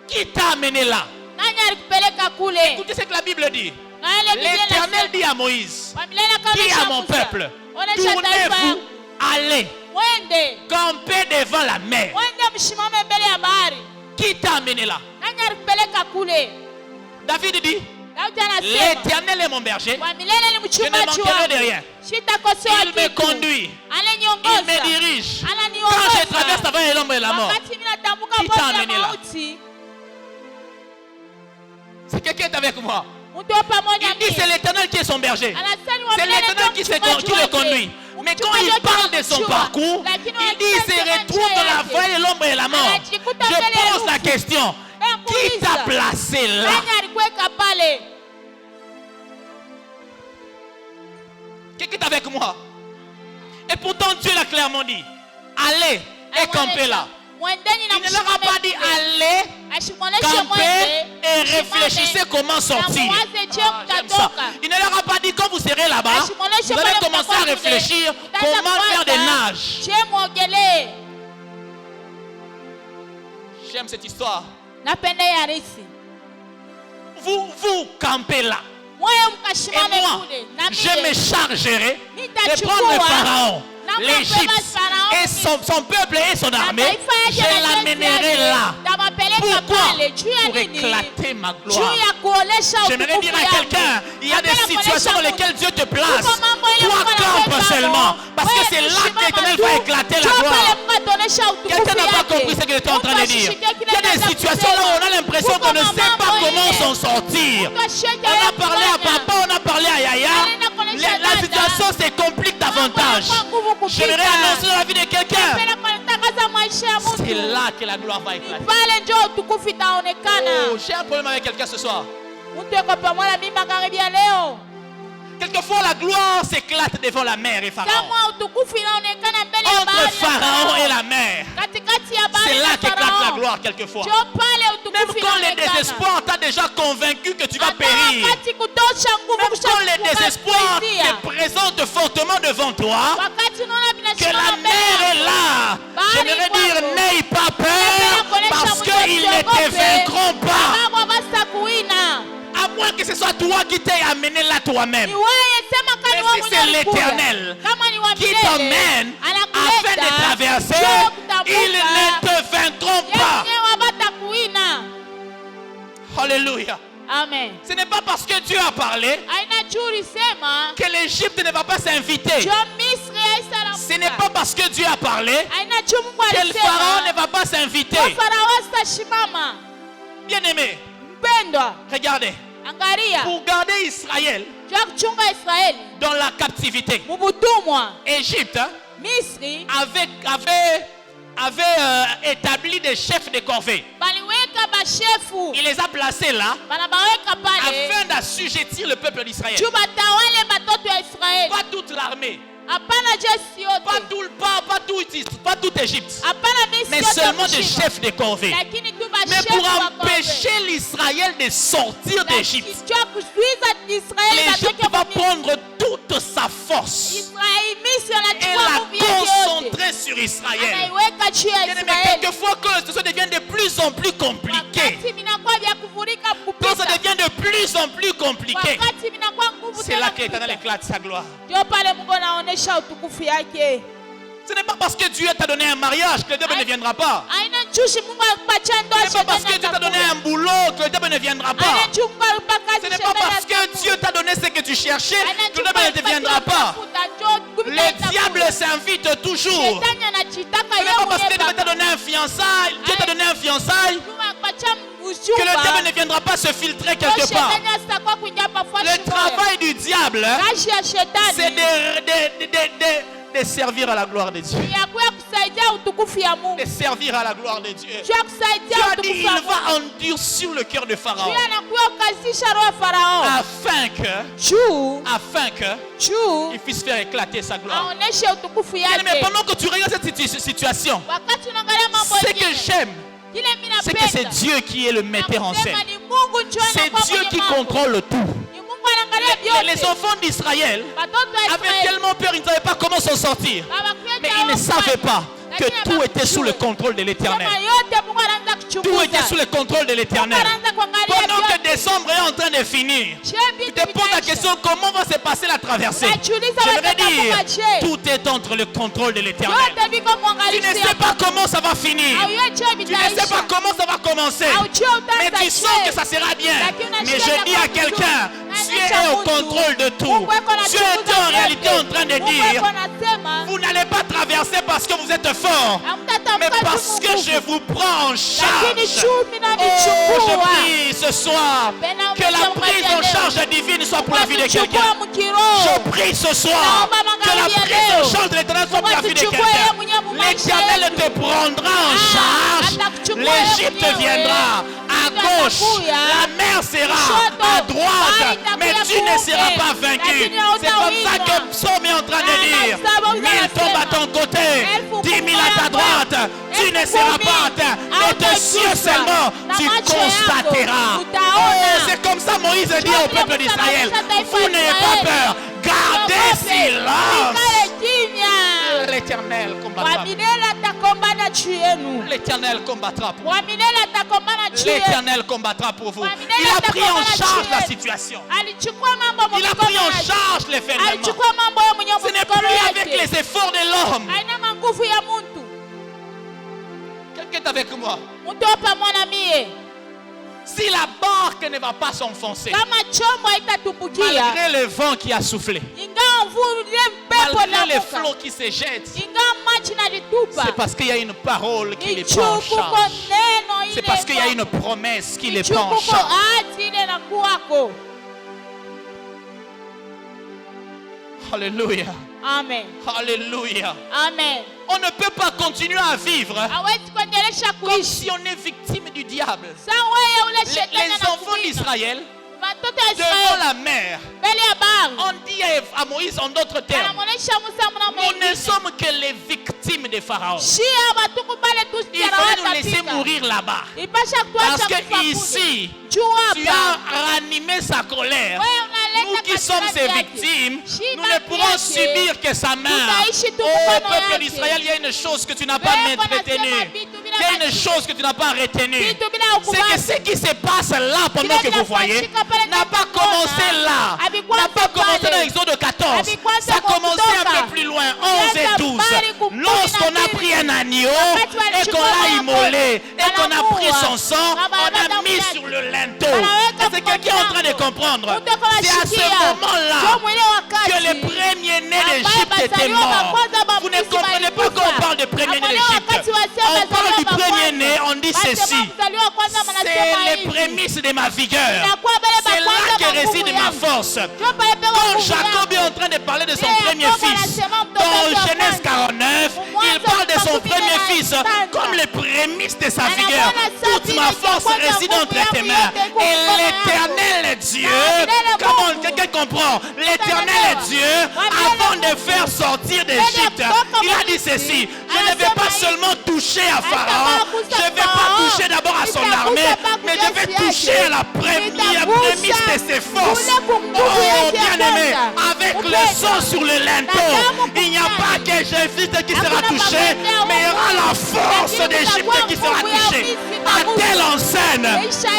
Qui t'a amené là? Écoutez ce que la Bible dit. L'Éternel dit à Moïse, dis à mon peuple, tournez-vous, allez, campez devant la mer. Qui t'a amené là? David dit, l'Éternel est mon berger, je ne manquerai de rien. Il me conduit, il me dirige. Quand je traverse la vallée de l'ombre et la mort, qui t'a amené là? C'est quelqu'un qui est avec moi. Il dit c'est l'Éternel qui est son berger. C'est l'Éternel qui le conduit. Mais quand il parle de son parcours, il dit il se retrouve dans la vallée de l'ombre et la mort. Je pose la question, qui t'a placé là? Quelqu'un est avec moi? Et pourtant Dieu l'a clairement dit, allez et campez là. Il ne leur a pas dit allez, campez et réfléchissez comment sortir. J'aime ça. Il ne leur a pas dit quand vous serez là-bas, vous allez commencer à réfléchir comment faire des nages. J'aime cette histoire. Vous campez là. Et moi, je me chargerai de prendre le Pharaon, l'Égypte et son peuple et son armée. Je l'amènerai là. Pourquoi? Pour éclater ma gloire. J'aimerais dire à quelqu'un, il y a des situations dans lesquelles Dieu te place. Toi, campe seulement. Parce que c'est là que l'Éternel va éclater la gloire. Quelqu'un n'a pas compris ce qu'il était en train de dire. Il y a des situations là où on a l'impression qu'on ne sait pas comment s'en sortir. On a parlé à papa, on a parlé à Yaya. La situation se complique davantage. J'aimerais annoncer dans la vie de quelqu'un. C'est là que la gloire va éclater. Oh, j'ai un problème avec quelqu'un ce soir. Quelquefois la gloire s'éclate devant la mer et Pharaon. Entre Pharaon et la mer, c'est là qu'éclate la gloire quelquefois. Même quand le désespoir t'a déjà convaincu que tu vas périr, même quand le désespoir te présente fortement devant toi, que la mer est là, j'aimerais dire n'aie pas peur parce qu'ils ne te vaincront pas. À moins que ce soit toi qui t'es amené là toi-même. Mais si c'est l'Éternel qui t'emmène afin de traverser, ils ne te vaincront pas. Alléluia. Amen. Ce n'est pas parce que Dieu a parlé que l'Égypte ne va pas s'inviter. Ce n'est pas parce que Dieu a parlé que le Pharaon ne va pas s'inviter. Bien aimé, regardez. Pour garder Israël dans la captivité, Égypte avait établi des chefs de corvée. Il les a placés là afin d'assujettir le peuple d'Israël. Pas toute l'armée, pas toute Égypte, mais seulement des chefs de corvée. Mais pour empêcher l'Israël de sortir d'Égypte, l'Égypte va prendre toute sa force et la concentrer sur Israël. Mais quelquefois, quand ça devient de plus en plus compliqué, quand ça devient de plus sont plus compliquées, wakati vinakuwa nguvu c'est là tena que l'Éternel kupita, éclate sa gloire. ndio pale Mungu anaonesha utukufu yake. Ce n'est pas parce que Dieu t'a donné un mariage que le diable ne viendra pas. Haina nchushi Mungu akupatia ndoa, Ce n'est pas parce que shetani Dieu t'a donné atakuja. un boulot que le diable ne viendra pas. Haina nchushi Mungu akupa kazi, Ce n'est pas shetani parce que atakuja. Dieu t'a donné ce que tu cherchais Haina que le nchushi diable ne Mungu te viendra akupatia pas. mafuta, njoo, nguvu Le itakuja. diable s'invite toujours. Shetani anajitaka Ce n'est yeye pas parce que mwenyewe Dieu t'a donné un fiançailles, Dieu t'a donné un fiançailles, Mungu akupatia que le mchumba. diable ne viendra pas se filtrer Ndio quelque part. shetani asitakuwa kuingia pafuashi Le travail du diable, kazi ya c'est shetani de servir à la gloire de Dieu. ni ya kuya kusaidia utukufu ya Mungu. De servir à la gloire de Dieu. Juu ya kusaidia Dieu a dit, utukufu il ya Mungu. va endurcir le cœur de Pharaon. Juu anakuya kukazisha roho ya Farao. Afin que Juu il puisse faire éclater sa gloire. aoneshe utukufu Mais yake. pendant que tu regardes cette situation, Wakati unaangalia mambo ce que mengine, j'aime, kile mimi c'est que c'est napenda Dieu qui est le metteur en kusema scène. ni Mungu njoo C'est anakuwa Dieu mwenye qui mambo. contrôle tout. Ni Mungu anaangalia Les vyote. enfants d'Israël Watoto wa avaient Israeli tellement peur, ils ne savaient pas comment s'en sortir. hawakuenda Mais ils ne wafanye. savaient pas que Lakini tout était sous le hawakujua. contrôle de l'Éternel. Kama yote Mungu anaanza Tout kuchunguza. était sous le contrôle de l'Éternel. Mungu anaanza kuangalia Pendant que vyote. décembre est en train de finir, Je tu te poses la question comment va se passer la traversée. Unajiuliza J'aimerais wataka dire, kupaje. tout est entre le contrôle de l'Éternel. Yote viko Tu kuangalia. ne sais pas comment ça va finir. Tu ne sais pas comment ça va commencer. Mais tu sens que ça sera bien. Mais je dis à quelqu'un, Dieu est au contrôle de tout. Dieu est en réalité en train de dire, vous n'allez pas traverser parce que vous êtes fort, mais parce que je vous prends en charge. Oh, je prie ce soir que la prise en charge divine soit pour la vie de quelqu'un. Je prie ce soir que la prise en charge de l'Éternel soit pour la vie de quelqu'un. L'Éternel te prendra en charge. L'Égypte viendra à gauche. La mer sera à droite. Mais tu ne seras pas vaincu. C'est comme ça que Psaume est en train de dire. 1000 tombent à ton côté, 10 000 à ta droite. Tu ne seras pas atteint. Mais de cieux seulement, tu constateras. Oh, c'est comme ça Moïse dit au peuple d'Israël. Vous n'ayez pas peur. Gardez silence. L'Éternel combattra. L'Éternel combattra pour vous. L'Éternel combattra pour vous. Il a pris en charge la situation. Il a pris en charge l'événement. Ce n'est plus avec les efforts de l'homme. Quelqu'un est avec moi. Si la barque ne va pas s'enfoncer, malgré le vent qui a soufflé, malgré les flots qui se jettent, c'est parce qu'il y a une parole qui les prend en charge. C'est parce qu'il y a une promesse qui les prend en charge. Alléluia. Amen. Alléluia. Amen. On ne peut pas continuer à vivre Hawezi kuendelesha comme kuishi. si on est victime du diable. Sasa wewe ule shetani Les enfants anakupiga. d'Israël, Watoto wa devant Israeli la mer, mbele ya bahari. on dit à Moïse en d'autres termes, Anamwonyesha Musa nous ne mnamwingine. sommes que les victimes de Pharaon. Shia batuku pale Il fallait nous laisser mourir là-bas. Ipasha Parce kuacha que kufa kule. ici, Juu tu hapa. as ranimé sa colère. Wewe unaleta Nous qui sommes ses katikati yake. victimes, Shida nous ne pourrons yake. subir que sa main. Tutaishi tu Oh, mkono peuple yake. d'Israël, il y a une chose que tu n'as pas Wewe retenue. unasema vitu bila Il y a une majibu. chose que tu n'as pas retenue. Vitu bila C'est que ukubali. ce qui se passe là pendant que vous voyez n'a pas commencé là. N'a pas commencé dans l'Exode 14. Ça a commencé un peu plus loin, 11 et 12. Lorsqu'on a pris un agneau et qu'on l'a immolé et qu'on a pris son sang, on a mis sur le linteau. Est-ce que quelqu'un est en train de comprendre? C'est à ce moment-là que les premiers-nés d'Égypte étaient morts. Vous ne comprenez pas quand on parle de premiers-nés d'Égypte. On parle du premier-né, on dit ceci. C'est les prémices de ma vigueur. C'est là que réside ma force. Quand Jacob est en train de parler de son premier fils, dans Genèse 49, il parle de son premier fils comme les prémices de sa vigueur. Toute ma force réside entre tes mains. Et l'Éternel Dieu, comment quelqu'un comprend? L'Éternel Dieu, avant de faire sortir d'Égypte, il a dit ceci: je ne vais pas seulement toucher à Pharaon, je ne vais pas toucher d'abord à son armée, mais je vais toucher à la première prémisse de ses forces. Oh, bien-aimé, avec le sang sur le linteau, il n'y a pas que j'Égypte qui sera touché, mais il y aura la force d'Égypte qui sera touchée. À telle enseigne,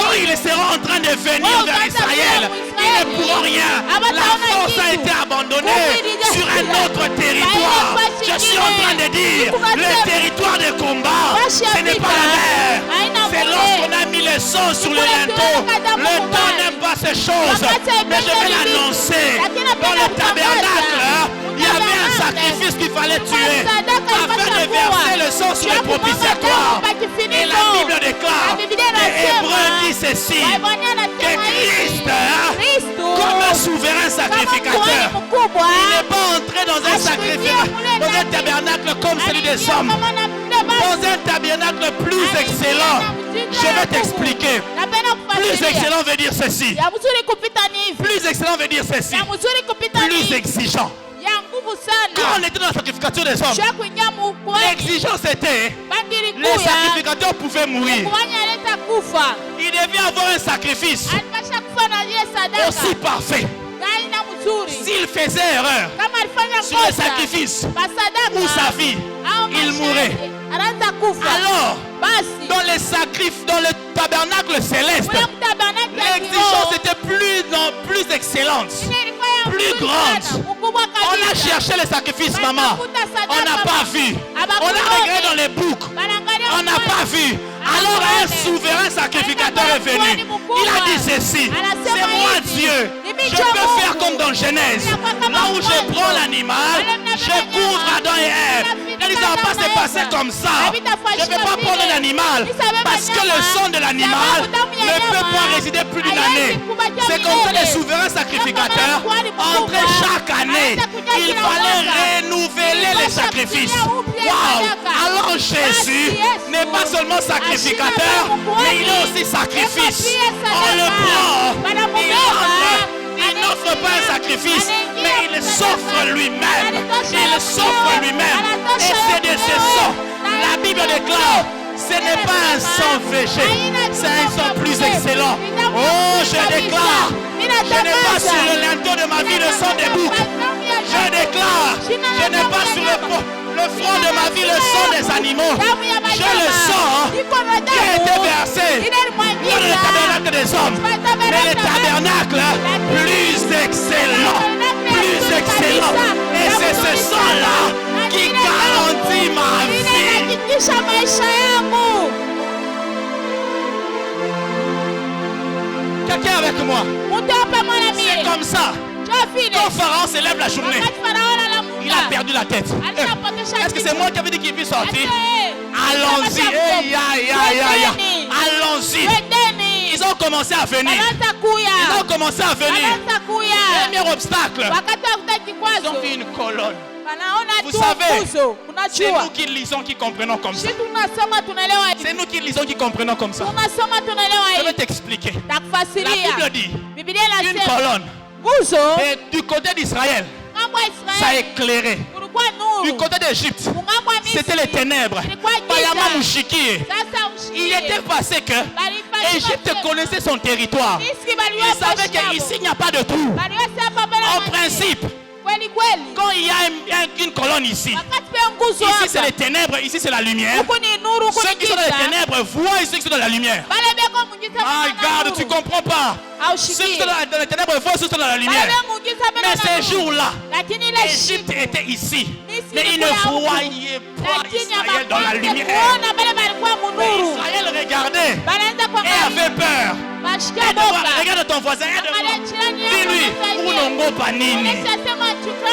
quand ils seront en train de venir vers Israël, ils ne pourront rien. La force a été abandonnée sur un autre territoire. Je suis en train de dire, le territoire de combat, ce n'est pas la mer. C'est lorsqu'on a mis le sang sur le linteau. Le temps n'aime pas ces choses, mais je vais l'annoncer. Dans le tabernacle, il y avait un sacrifice qu'il fallait tuer afin de verser le sang sur le propitiatoire. Et la Bible déclare, et Hébreu dit ceci, que Christ, comme un souverain sacrificateur, il n'est pas entré dans un sacrifice, dans un tabernacle comme celui des hommes, dans un tabernacle plus excellent. Je vais t'expliquer. Plus excellent veut dire ceci. Plus excellent veut dire ceci. Plus exigeant. Quand on était dans la sacrification des hommes, l'exigence était, les sacrificateurs pouvaient mourir. Il devait avoir un sacrifice aussi parfait. S'il faisait erreur sur le sacrifice ou sa vie, il mourrait. Alors, dans les sacrifices, dans le tabernacle céleste, l'exigence était plus excellente, plus grande. On a cherché les sacrifices, maman. On n'a pas vu. On a regardé dans les boucs. On n'a pas vu. Alors un souverain sacrificateur est venu. Il a dit ceci. C'est moi Dieu. Je peux faire comme dans Genèse. Là où je prends l'animal, je couvre Adam et Ève. Il dit ça ne va pas se passer comme ça. Je ne vais pas prendre l'animal parce que le sang de l'animal ne peut pas résider plus d'une année. C'est comme ça les souverains sacrificateurs entraient chaque année. Il fallait renouveler les sacrifices. Waouh! Alors Jésus n'est pas seulement sacrificateur, mais il est aussi sacrifice. On le prend, il n'offre pas un sacrifice, mais il s'offre lui-même. Il s'offre lui-même. Et c'est de ce sang. La Bible déclare, ce n'est pas un sang végé, c'est un sang plus excellent. Oh, je déclare, je n'ai pas sur le linteau de ma vie le sang des boucs. Je déclare, je n'ai pas sur le front de ma vie le sang des animaux. Je le sens qui a été versé dans le tabernacle des hommes. Mais le tabernacle plus excellent. Plus excellent. Et c'est ce sang-là qui garantit ma vie. Quelqu'un avec moi? C'est comme ça. Quand Pharaon s'élève la journée, il a perdu la tête. Est-ce que c'est moi qui avais dit qu'il puisse sortir? Allons-y. Allons-y. Ils ont commencé à venir. Ils ont commencé à venir. Premier obstacle. Ils ont vu une colonne. Vous savez, c'est nous qui lisons, qui comprenons comme ça. C'est nous qui lisons, qui comprenons comme ça. Je vais t'expliquer. La Bible dit une colonne. Et du côté d'Israël, ça a éclairé. Du côté d'Égypte, c'était les ténèbres. Il était passé que Égypte connaissait son territoire. Il savait qu'ici il n'y a pas de trou. En principe, quand il y a une colonne ici, ici c'est les ténèbres, ici c'est la lumière. Ceux qui sont dans les ténèbres voient ceux qui sont dans la lumière. Ah, regarde, tu ne comprends pas. Ceux qui sont dans les ténèbres voient ceux qui sont dans la lumière. Mais ces jours-là, Égypte était ici. Mais ils ne voyaient pas Israël dans la lumière. Mais Israël regardait et avait peur. Regarde ton voisin. Dis-lui, Unongo Panini.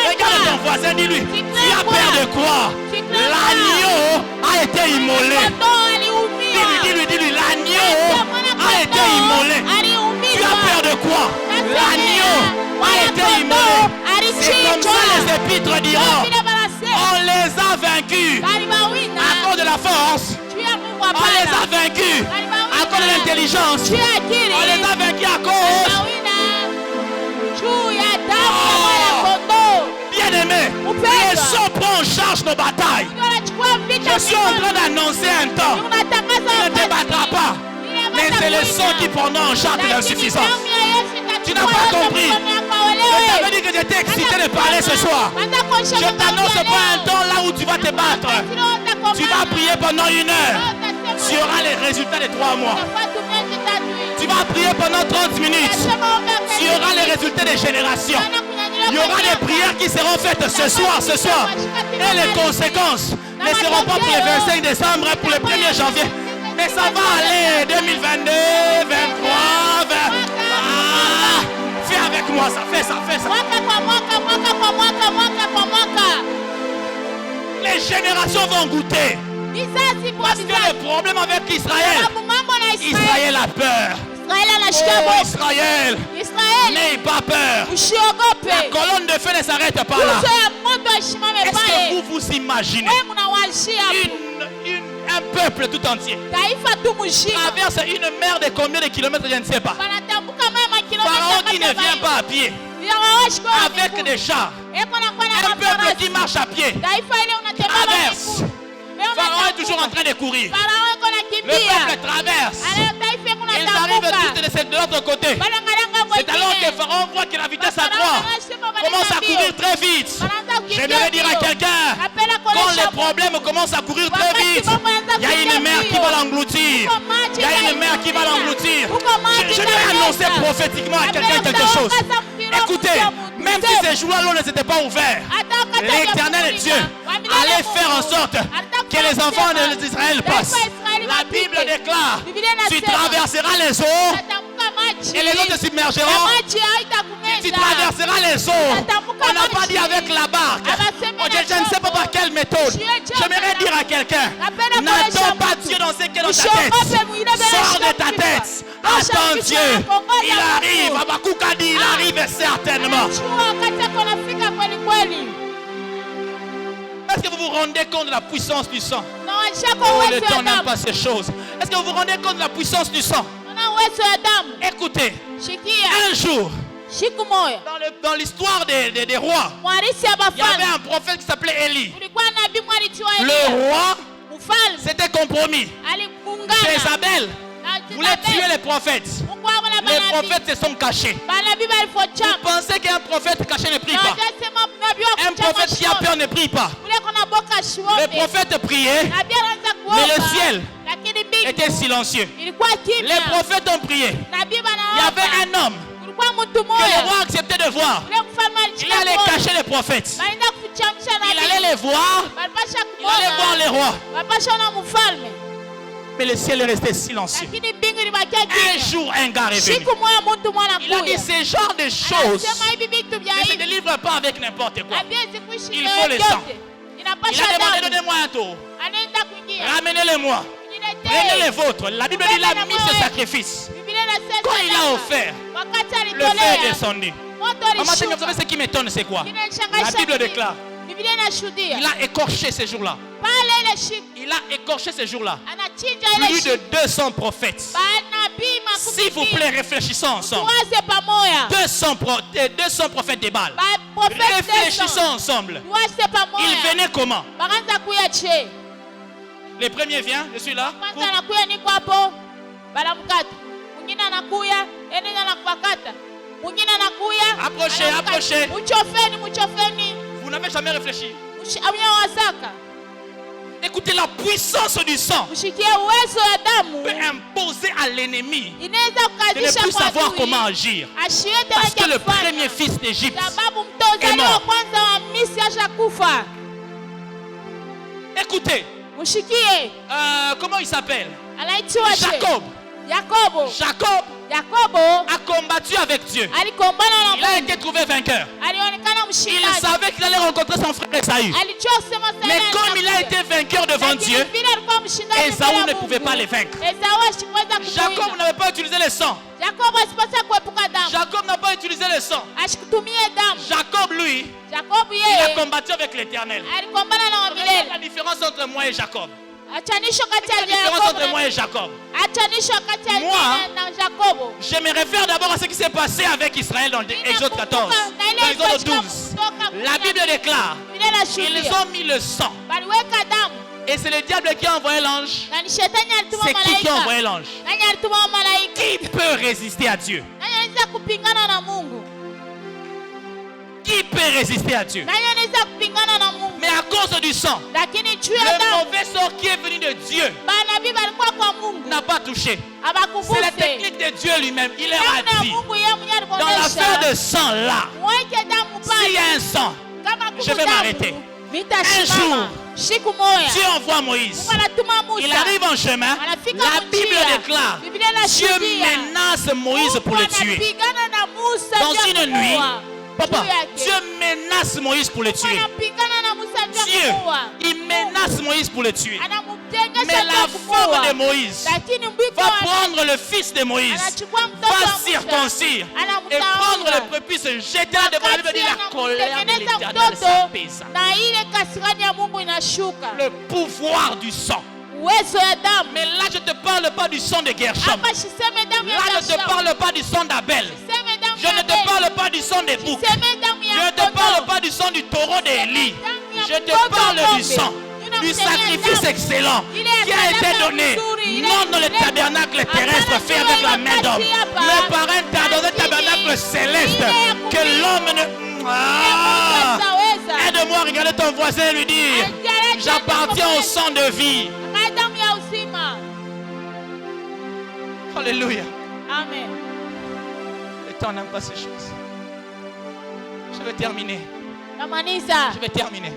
Regarde ton voisin, dis-lui, tu as peur de quoi? L'agneau a été immolé. Dis-lui, l'agneau a été immolé. Tu as peur de quoi? L'agneau a été immolé. C'est comme ça les épîtres diront. On les a vaincus à cause de la force. On les a vaincus à cause de l'intelligence. On les a vaincus à cause. Bien-aimé, le sang prend en charge nos batailles. Je suis en train d'annoncer un temps. Tu ne te battras pas. le sang qui pendant enchante l'insuffisance. Tu n'as pas compris. Je t'avais dit que j'étais excité de parler ce soir. Je t'annonce pas un temps là où tu vas te battre. Tu vas prier pendant 1 heure. Tu auras les résultats de 3 mois. Tu vas prier pendant 30 minutes. Tu auras les résultats des générations. Il y aura des prières qui seront faites ce soir. Et les conséquences ne seront pas pour le 25 décembre, pour le 1er janvier. Mais ça va aller 2022, 23, 20. Fais avec moi ça, fais ça. Les générations vont goûter. Parce que le problème avec Israël a peur. Israël, n'aie pas peur. La colonne de feu ne s'arrête pas là. Est-ce que vous imaginez un peuple tout entier traverse une mer de combien de kilomètres, je ne sais pas. Pharaon qui ne vient pas à pied, avec des chars. Un peuple qui marche à pied, traverse. Pharaon est toujours en train de courir. Le peuple traverse. Ils arrivent tous de l'autre côté. C'est alors que Pharaon voit que la vitesse accroît, commence à courir très vite. J'aimerais dire à quelqu'un, quand les problèmes commencent à courir très vite, il y a une mer qui va l'engloutir. Je vais annoncer prophétiquement à quelqu'un quelque chose. Écoutez, même si ces jours-là l'eau ne s'était pas ouvert, l'Éternel Dieu allait faire en sorte que les enfants d'Israël passent. La Bible déclare, tu traverseras les eaux et les eaux te submergeront. Tu traverseras les eaux. On n'a pas dit avec la barque. Je ne sais pas par quelle méthode. J'aimerais dire à quelqu'un, n'attends pas Dieu dans ce qui est dans ta tête. Sors de ta tête. Attends Dieu. Il arrive. Abakoukadi, il arrive certainement. Est-ce que vous vous rendez compte de la puissance du sang? Oh, le temps n'aime pas ces choses. Est-ce que vous vous rendez compte de la puissance du sang? Écoutez, un jour, dans l'histoire des rois, il y avait un prophète qui s'appelait Élie. Le roi s'était compromis. Jézabel voulait tuer les prophètes. Les prophètes se sont cachés. Vous pensez qu'un prophète caché ne prie pas? Un prophète qui a peur ne prie pas. Les prophètes priaient, mais le ciel était silencieux. Les prophètes ont prié. Il y avait un homme que le roi acceptait de voir. Il allait cacher les prophètes. Il allait les voir. Il allait voir les rois. Mais le ciel est resté silencieux. Un jour, un gars est venu. Il a dit ce genre de choses ne se délivre pas avec n'importe quoi. Il faut le sang. Il a demandé, donnez-moi un taureau. Ramenez-le-moi. Prenez les vôtres. La Bible dit, il a mis ce sacrifice. Quand il a offert, le feu est descendu. Maman, vous savez ce qui m'étonne, c'est quoi? La Bible déclare, il a écorché ces jours-là. Il a écorché ces jours-là plus de 200 prophètes. S'il vous plaît, réfléchissons ensemble. 200 prophètes des Baals. Réfléchissons ensemble. Il venait comment? Le premier vient, je suis là. Approchez. Vous n'avez jamais réfléchi. Écoutez, la puissance du sang peut imposer à l'ennemi de ne plus savoir comment agir. Parce que le premier fils d'Égypte est mort. Écoutez, comment il s'appelle? Jacob a combattu avec Dieu. Il a été trouvé vainqueur. Il savait qu'il allait rencontrer son frère Esaü. Mais comme il a été vainqueur devant Dieu, Esaü ne pouvait pas le vaincre. Jacob n'avait pas utilisé le sang. Jacob n'a pas utilisé le sang. Jacob, lui, il a combattu avec l'Éternel. Quelle est la différence entre moi et Jacob? Quelle est la différence entre moi et Jacob? Moi, je me réfère d'abord à ce qui s'est passé avec Israël dans Exode 14, dans Exode 12. La Bible déclare, ils ont mis le sang Et c'est le diable qui a envoyé l'ange. Na ni shetani alituma C'est qui a envoyé malaika. l'ange? Nani alituma malaika? Qui peut résister à Dieu? Nani anaweza kupingana na Mungu? Qui peut résister à Dieu? Nani anaweza kupingana na Mungu? Mais à cause du sang, Lakini juu ya le damu, mauvais sort qui est venu de Dieu manabii walikuwa kwa Mungu. n'a pas touché. C'est la Abakuguse. technique de Dieu lui-même. Il leur Namna a ya dit, Mungu yeye mwenyewe dans l'affaire alimuonesha. de sang là, Mweke damu s'il y a pale. un sang, Kama kuku je vais damu, m'arrêter. nitasimama. Siku moja. Dieu envoie Moïse. Mungu anatuma Il Musa. arrive en chemin. Anafika La Bible njia. déclare, Biblia Dieu inashuhudia. menace Moïse pour le tuer. Anapigana na Musa Dans juu ya une nuit, kumuua. papa, Juu yake. Dieu menace Moïse pour le Mungu tuer. anapigana na Musa juu ya Dieu, kumuua. il menace Moïse pour le tuer. Anamtengesha Mais juu la ya femme kumuua. de Moïse Lakini mbiko va wa prendre le fils de Moïse, anachukua mtoto wa va Musa. circoncire et Anamtaonga. prendre le prépuce, se jeter là devant la Bible, dit la colère de Anamtengeneza l'Éternel mtoto s'apaisa. na ile kasirani ya Mungu inashuka. Le pouvoir du sang. Uwezo ya damu. Mais là, je ne te parle pas du sang de Gershom. Hapa siseme damu ya Là, je ne te Gershom. parle pas du sang d'Abel. Siseme damu Je ya ne te Abel. parle pas du sang des boucs. Siseme damu ya Je ne te kondoo. parle pas du sang du taureau d'Élie. Je te parle du sang, du sacrifice excellent qui a été donné, non dans le tabernacle terrestre fait avec la main d'homme, mais par un tabernacle céleste que l'homme ne... Ah! Aide-moi à regarder ton voisin et lui dire, j'appartiens au sang de vie. Damu ya uzima. Alléluia. Amen. Le temps n'aime pas ces choses. Je vais terminer. Namaliza. Je vais terminer.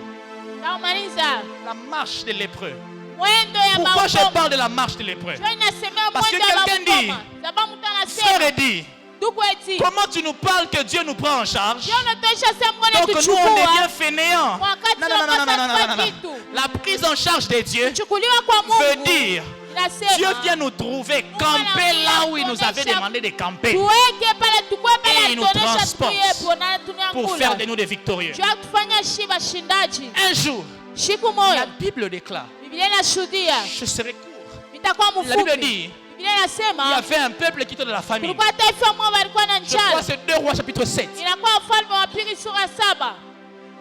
Namaliza. La marche de lépreux. Mwendo ya Pourquoi je maukoma. parle de la marche de lépreux? Jua inasemea Parce que mwendo ya quelqu'un dit, maukoma. Sababu mtu Frère anasema dit, ndugu eti. comment tu nous parles que Dieu nous prend en charge? Jua unatosha sema Donc nous on devient fainéants. Wakati Non, non, non, non, non, non, non, non, non. kitu. La prise en charge de Dieu Chukuliwa kwa veut Mungu. dire Inasema. Dieu vient nous trouver, camper là où il nous avait demandé de camper Tuweke pale tukue Et pale il nous atuonesha transporte tuyepo na pour tunyangula. faire de nous des victorieux. Jua kufanya shiba shindaji. Un jour, Siku la moja. Bible déclare, Biblia inashuhudia. je serai court. Nitakuwa La Bible mfupi. dit, Biblia il y inasema avait un peuple qui était de la famille. kulikuwa taifa moja walikuwa na Je crois njala. que c'est 2 Rois chapitre 7. Inakuwa Wafalme wa Pili sura 7.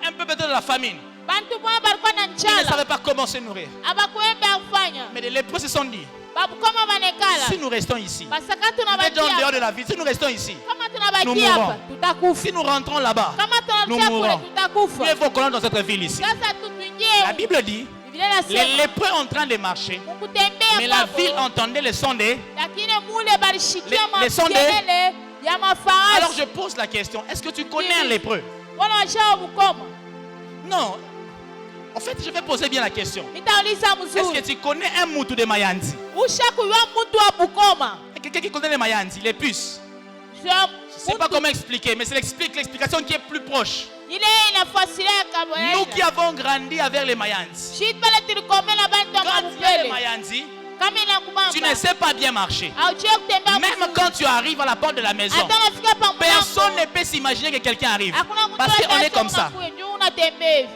Un peuple était de la famine. Bantu moja walikuwa na Ils ne njala. savaient pas comment se nourrir. Abakuembe afanya. Mais les lépreux se sont dit, Babu kama banekala. si nous restons ici, Basaka peut-être en tunabakia. dehors de la ville, si nous restons ici, Kama Nous tunabakia mourrons. hapa tutakufa. si nous rentrons là-bas, Kama nous tunabakia kule mourrons. tutakufa. Mieux vaut qu'on entre dans cette ville ici. Sasa La tutuingie. Bible dit, Biblia les inasema lépreux en train de marcher, mukutembea mais la kwabo. ville entendait le son des... Lakini mule balishikia Les sons de- makelele ya mafarasi. Alors je pose la question, est-ce que tu connais un lépreux? Wana washao Bukoma. Non. En fait, je vais poser bien la question. Nitauliza Est-ce que mzuri. tu connais un moutou de Mayandi? Ushakuywa mtu wa Bukoma. Quelqu'un qui connaît les Mayandi, les puces. Sio Je ne sais pas comment expliquer, mais c'est l'explication qui est plus proche. ile inafasiria kama Nous qui avons grandi avec les Mayandi, shit pale tulikomela bantu wa quand tu as les mapele. Mayandi, Kama inakubamba. tu ne sais pas bien marcher. Haujui kutembea Même mzuri. quand tu arrives à la porte de la maison, Hata nafika pa mlango. personne ne peut s'imaginer que quelqu'un arrive. Hakuna mtu Parce qu'on est atasema comme ça. kuwe, ndio unatembea hivi.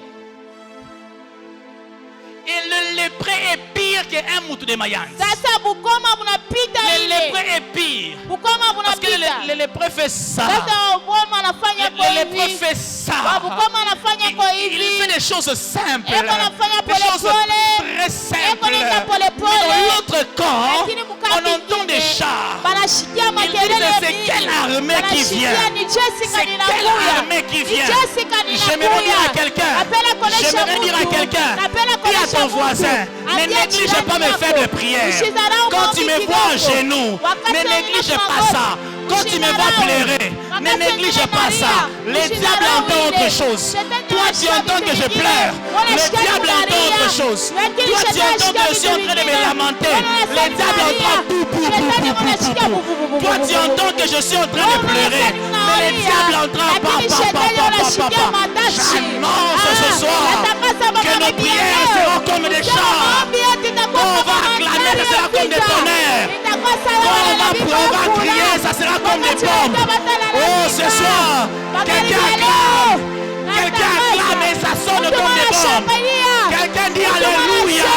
Et le lépreux est pire qu'un moutou de Mayandi. Sasa Bukoma munapita Le ile. lépreux est pire. Bukoma Parce que munapita. le lépreux fait ça. Sasa Bukoma anafanya kwa Le lépreux hivi. fait ça. Bukoma anafanya kwa Il hivi. fait des choses simples. Eko anafanya Des choses polepole. très simples. nenda Mais polepole. dans l'autre camp, Lakini mkati on entend des mwingine, chars. banashikia Ils makelele disent, c'est mingi. quelle armée qui Banashikia, vient? ni Jessica C'est ninakuya. quelle armée qui Ni vient? Jessica J'aimerais dire à ninakuya. quelqu'un, Napenda kuonesha j'aimerais dire à mtu. quelqu'un, Napenda dis à kuonesha ton mtu. voisin, ne Ambia néglige jirani pas mes yako. faits de prière. Usidharau Quand tu maombi me vois à kidogo. genoux, Wakati ne néglige pas ça. Quand tu me vois pleurer, ne néglige pas ça. Le diable entend autre chose. Toi, tu entends que je pleure. Le diable entend autre chose. Toi, tu entends que je suis en train de me lamenter. Le diable entend pou, pou, pou, pou, pou, pou. Toi, tu entends que je suis en train de pleurer. Mais le diable entend pa, pa, pa, pa, pa, pa. J'annonce ce soir que nos prières seront comme des chars. On va acclamer, ça sera comme des tonnerres. On va crier, ça sera comme des bombes. Oh, ce soir, quelqu'un acclame. Quelqu'un acclame et ça sonne comme des bombes. Quelqu'un dit Alléluia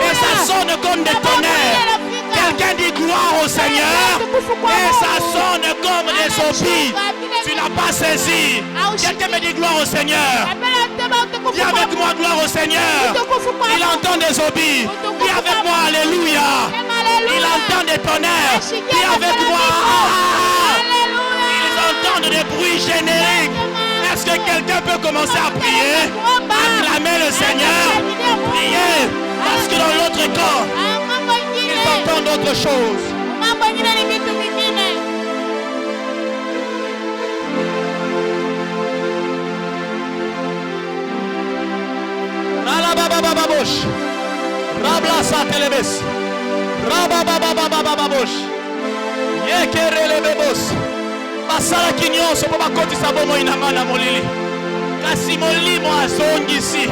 et ça sonne comme des tonnerres. Quelqu'un dit gloire au Seigneur et ça sonne comme des zombies. Tu n'as pas saisi. Quelqu'un me dit gloire au Seigneur. Dis avec moi, gloire au Seigneur. Il entend des obis. Dis avec moi, alléluia. Il entend des tonnerres. Dis avec moi. Ils entendent des bruits génériques. Est-ce que quelqu'un peut commencer à prier? Acclamer le Seigneur. Prier. Parce que dans l'autre corps, ils entendent autre chose. Rabababababosh. Rablasa telebes. Rababababababosh. Yekerelebebos. Basala kinyoso po bakotisa bomo inanga na molili. Kasi molimo azongisi.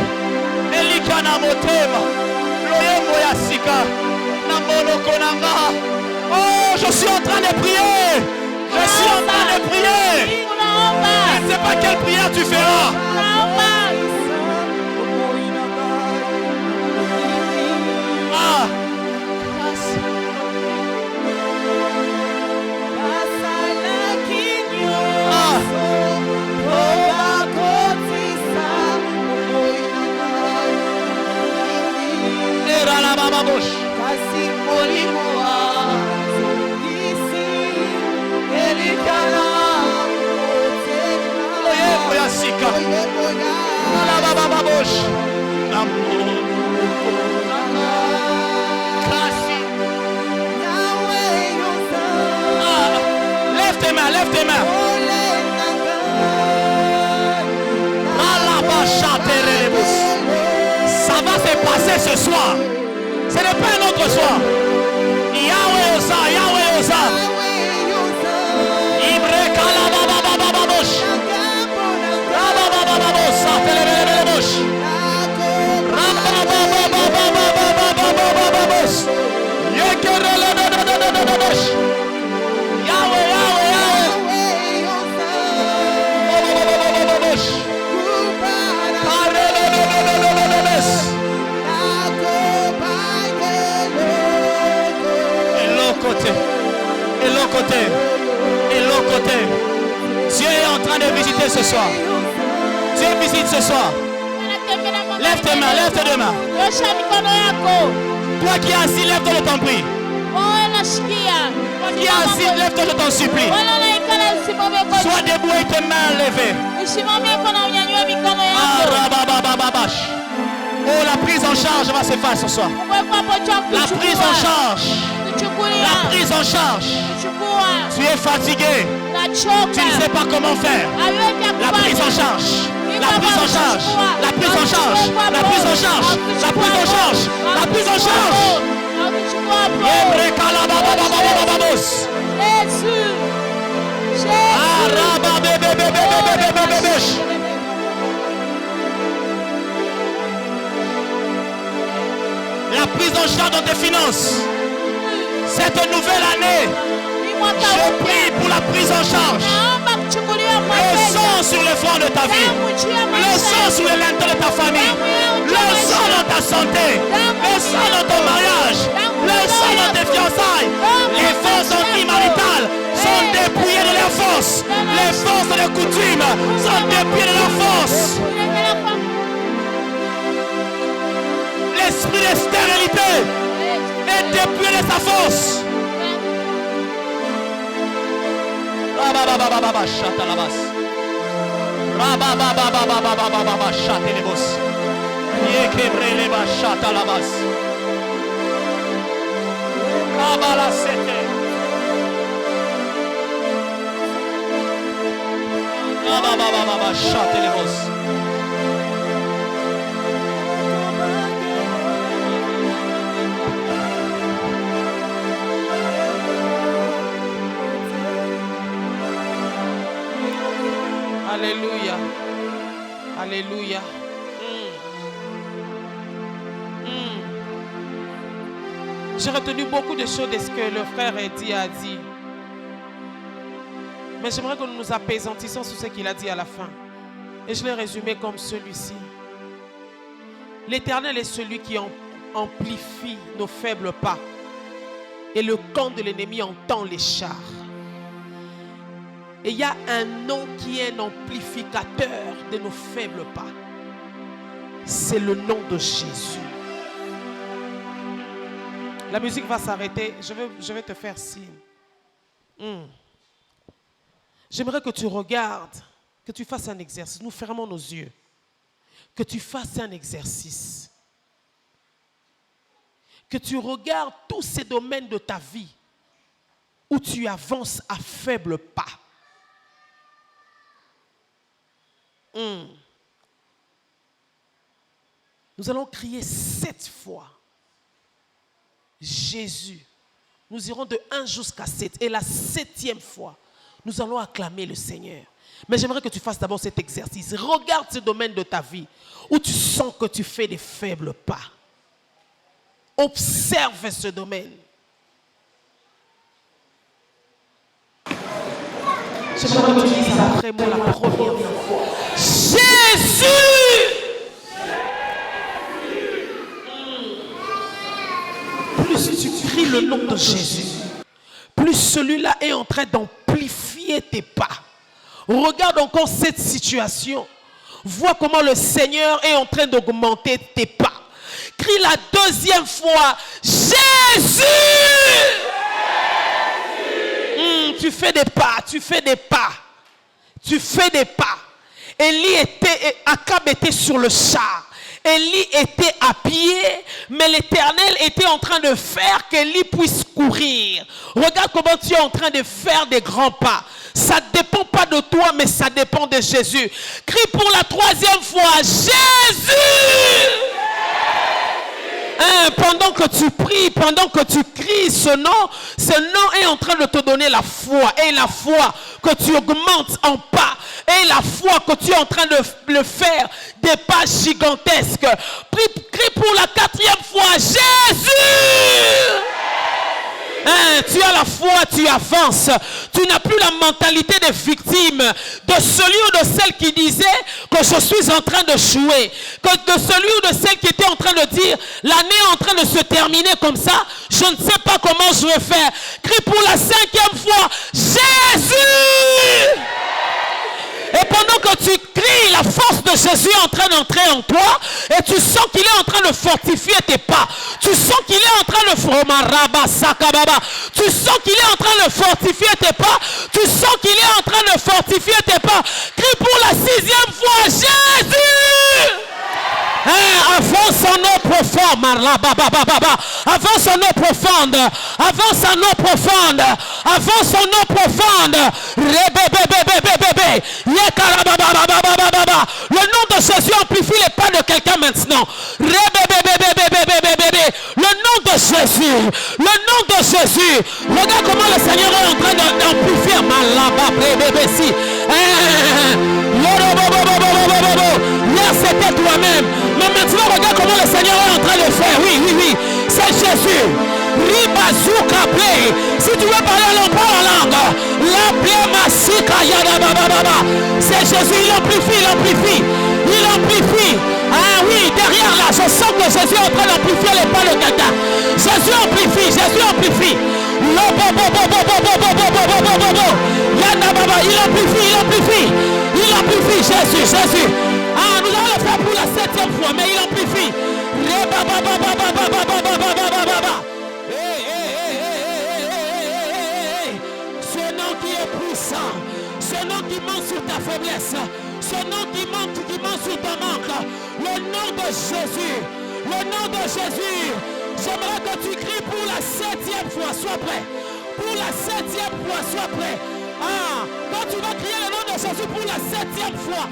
Elika na motema. Loyembo ya sika. Na monoko nanga. Oh, je suis en train de prier. Je suis en train de prier. Je ne sais pas quelle prière tu feras. Ah. Lève tes mains, lève tes mains. Ça va se passer ce soir. Ce n'est pas un autre soir. Yahweh Osa, Yahweh Osa. Ibre Kalabababababosh. Rabababababos, Atelebelebelebosh. Rababababababababababos. Yekerelebelebelebosh. Yahweh, Yahweh, Yahweh. Babababababosh. Karelebelebelebelebes. Et l'autre côté, et l'autre côté. Dieu est en train de visiter ce soir. Dieu visite ce soir. Lève tes mains, lève tes deux mains. Toi qui es assis, lève-toi, je t'en prie. Toi qui es assis, lève-toi, je t'en supplie. Sois debout et tes mains levées. Oh, la prise en charge va se faire ce soir. La prise en charge. La prise en charge. Tu es fatigué. Tu ne sais pas comment faire. La prise en charge. La prise en charge. La prise en charge. La prise en charge. La prise en charge. La prise en charge. La prise en charge dans tes finances. Cette nouvelle année, je prie pour la prise en charge. Le sang sur le front de ta vie. Le sang sur les linteaux de ta famille. Le sang dans ta santé. Le sang dans ton mariage. Le sang dans tes fiançailles. Les forces antimaritales sont dépouillées de leur force. Les forces de coutume sont dépouillées de leur force. L'esprit de stérilité est dépouillé de sa force. Rabababababa chatalabas. Rabababababababa chatelebos. Yekebreleba chatalabas. Rabalasete. Rabababababa chatelebos. Alléluia. Alléluia. J'ai retenu beaucoup de choses de ce que le frère Eddie a dit. Mais j'aimerais que nous nous apaisantissions sur ce qu'il a dit à la fin. Et je l'ai résumé comme celui-ci. L'Éternel est celui qui amplifie nos faibles pas. Et le camp de l'ennemi entend les chars. Et il y a un nom qui est un amplificateur de nos faibles pas. c'est le nom de Jésus. La musique va s'arrêter. Je vais te faire signe. J'aimerais que tu regardes, que tu fasses un exercice. Nous fermons nos yeux. Que tu fasses un exercice. Que tu regardes tous ces domaines de ta vie où tu avances à faible pas. Nous allons crier 7 fois. Jésus. Nous irons de 1 jusqu'à 7. Et la 7e fois, nous allons acclamer le Seigneur. Mais j'aimerais que tu fasses d'abord cet exercice. Regarde ce domaine de ta vie où tu sens que tu fais des faibles pas. Observe ce domaine. J'aimerais que tu dises après moi la première fois. Jésus! Plus tu cries le nom de Jésus, plus celui-là est en train d'amplifier tes pas. Regarde encore cette situation. Vois comment le Seigneur est en train d'augmenter tes pas. Crie la 2e fois. Jésus! Tu fais des pas, tu fais des pas. Tu fais des pas. Akab était sur le char. Élie était à pied, mais l'Éternel était en train de faire qu'Élie puisse courir. Regarde comment tu es en train de faire des grands pas. Ça ne dépend pas de toi, mais ça dépend de Jésus. Crie pour la 3e fois, Jésus! Pendant que tu pries, pendant que tu cries ce nom est en train de te donner la foi. Et la foi que tu augmentes en pas. Et la foi que tu es en train de le faire des pas gigantesques. Crie pour la 4e fois, Jésus! Tu as la foi, tu avances. Tu n'as plus la mentalité des victimes, de celui ou de celle qui disait que je suis en train de jouer, que de celui ou de celle qui était en train de dire l'année est en train de se terminer comme ça, je ne sais pas comment je vais faire. Crie pour la 5e fois, Jésus! Et pendant que tu cries, la force de Jésus est en train d'entrer en toi. Et tu sens qu'il est en train de fortifier tes pas. Tu sens qu'il est en train de Tu sens qu'il est en train de fortifier tes pas. Tu sens qu'il est en train de fortifier tes pas. Crie pour la 6e fois, Jésus! Avance en eau profonde. Avance en eau profonde. Avance en eau profonde. Avance en eau profonde. Le nom de Jésus amplifie les pas de quelqu'un maintenant. Le nom de Jésus. Le nom de Jésus. Regarde comment le Seigneur est en train d'amplifier. Hier c'était toi-même. Mais maintenant regarde comment le Seigneur est en train de faire. Oui. C'est Jésus. Si tu veux parler en langue, c'est Jésus, il amplifie. Ah oui, derrière là, je sens que Jésus est en train d'amplifier les pas de quelqu'un. Jésus amplifie. Il amplifie, Jésus. Ah, nous allons le faire pour la 7e fois, mais il amplifie. Ce nom qui est puissant, ce nom qui monte sur ta faiblesse, ce nom qui monte sur ton manque, le nom de Jésus, j'aimerais que tu cries pour la 7e fois, sois prêt. Pour la 7e fois, sois prêt. Quand tu vas crier le nom de Jésus pour la 7e fois,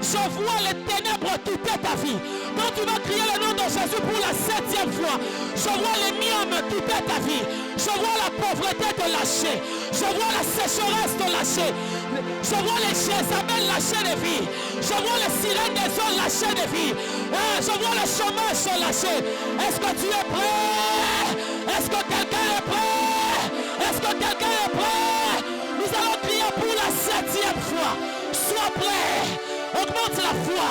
je vois les ténèbres quitter ta vie. Quand tu vas crier le nom de Jésus pour la 7e fois, je vois les miomes quitter ta vie. Je vois la pauvreté te lâcher. Je vois la sécheresse te lâcher. Je vois les Jézabel lâcher des vies. Je vois les sirènes des eaux lâcher des vies. Je vois le chômage se lâcher. Est-ce que tu es prêt? Est-ce que quelqu'un est prêt? Nous allons crier pour la 7e fois. Sois prêt. Augmente la foi.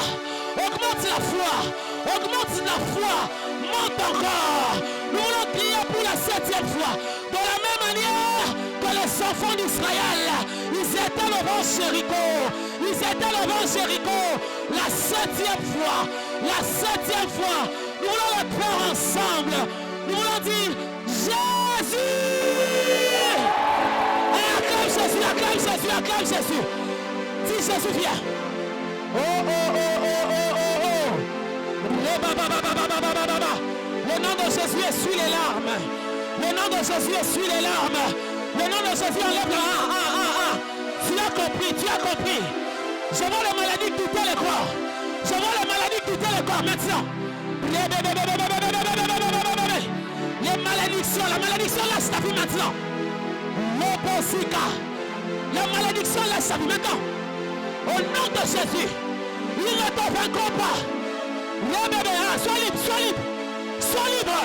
Monte encore. Nous allons crier pour la 7e fois. De la même manière que les enfants d'Israël, Ils étaient devant Jéricho. Ils étaient devant Jéricho. La 7e fois. La 7e fois. Nous voulons le faire ensemble. Nous voulons dire Jésus. Acclame Jésus, acclame Jésus, acclame Jésus. Dis Jésus, viens. Oh, oh, oh, oh, oh, oh, oh. Le nom de Jésus essuie les larmes. Le nom de Jésus essuie les larmes. Le nom de Jésus enlève le Tu as compris, tu as compris. Je vois les maladies quitter le corps. Je vois les maladies quitter le corps maintenant. Les malédictions, la malédiction lâche ta vie maintenant. La malédiction lâche ta vie maintenant. Au nom de Jésus, ils ne te vaincront pas. Sois libre, sois libre. Sois libre.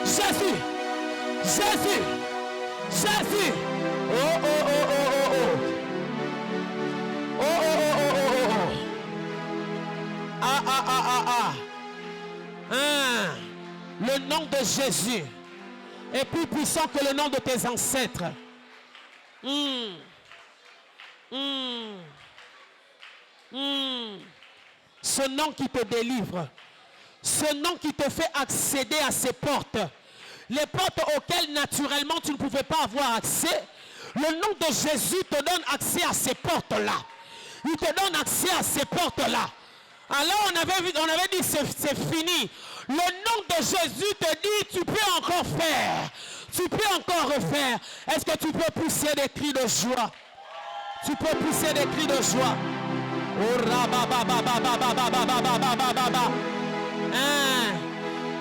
Jésus. Jésus. Jésus. Oh, oh, oh, oh, oh, oh. Oh, oh, oh, oh, oh, oh. Ah, ah, ah, ah, ah. Le nom de Jésus est plus puissant que le nom de tes ancêtres. Ce nom qui te délivre, ce nom qui te fait accéder à ces portes, les portes auxquelles naturellement tu ne pouvais pas avoir accès, le nom de Jésus te donne accès à ces portes-là. Il te donne accès à ces portes-là. Alors on avait dit c'est fini. Le nom de Jésus te dit tu peux encore faire. Tu peux encore refaire. Est-ce que tu peux pousser des cris de joie? Tu peux pousser des cris de joie.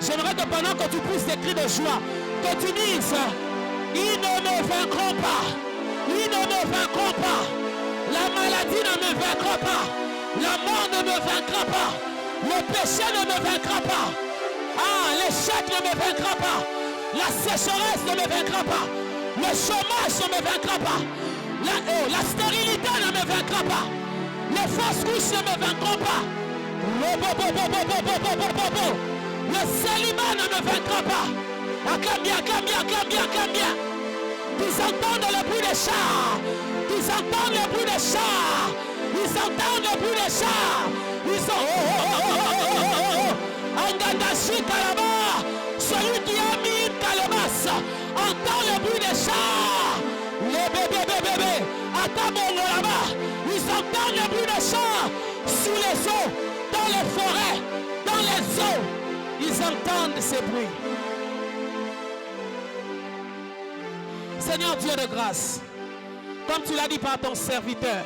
J'aimerais que pendant que tu pousses des cris de joie, que tu dises, ils ne me vaincront pas. Ils ne me vaincront pas. La maladie ne me vaincra pas. La mort ne me vaincra pas. Le péché ne me vaincra pas. Ah, l'échec ne me vaincra pas. La sécheresse ne me vaincra pas. Le chômage ne me vaincra pas. La stérilité ne me vaincra pas. Les fausses couches ne me vaincront pas. Le célibat ne me vaincra pas. Acclame bien, acclame bien, acclame bien, acclame bien. Ils entendent le bruit des chars. Ils entendent le bruit des chars. Ils entendent le bruit des chars. Ils sont Angadashi Kalaba. Celui qui a mis une calebasse entend le bruit des chars. Les bébés. Atabongo là-bas. Ils entendent le bruit des chars. Sous les eaux, dans les forêts, dans les eaux. Ils entendent ces bruits. Seigneur Dieu de grâce, comme tu l'as dit par ton serviteur,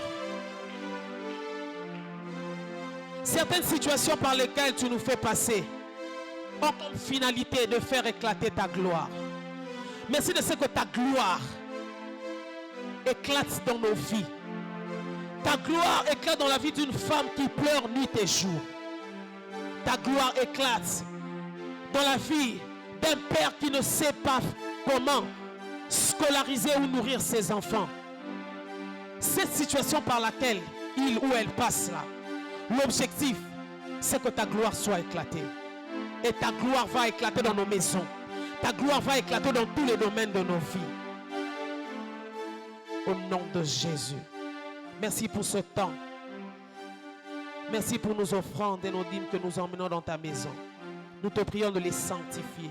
certaines situations par lesquelles tu nous fais passer ont comme finalité de faire éclater ta gloire. Merci de ce que ta gloire éclate dans nos vies. Ta gloire éclate dans la vie d'une femme qui pleure nuit et jour. Ta gloire éclate dans la vie d'un père qui ne sait pas comment scolariser ou nourrir ses enfants. Cette situation par laquelle il ou elle passe là, l'objectif, c'est que ta gloire soit éclatée. Et ta gloire va éclater dans nos maisons. Ta gloire va éclater dans tous les domaines de nos vies. Au nom de Jésus. Merci pour ce temps. Merci pour nos offrandes et nos dîmes que nous emmenons dans ta maison. Nous te prions de les sanctifier.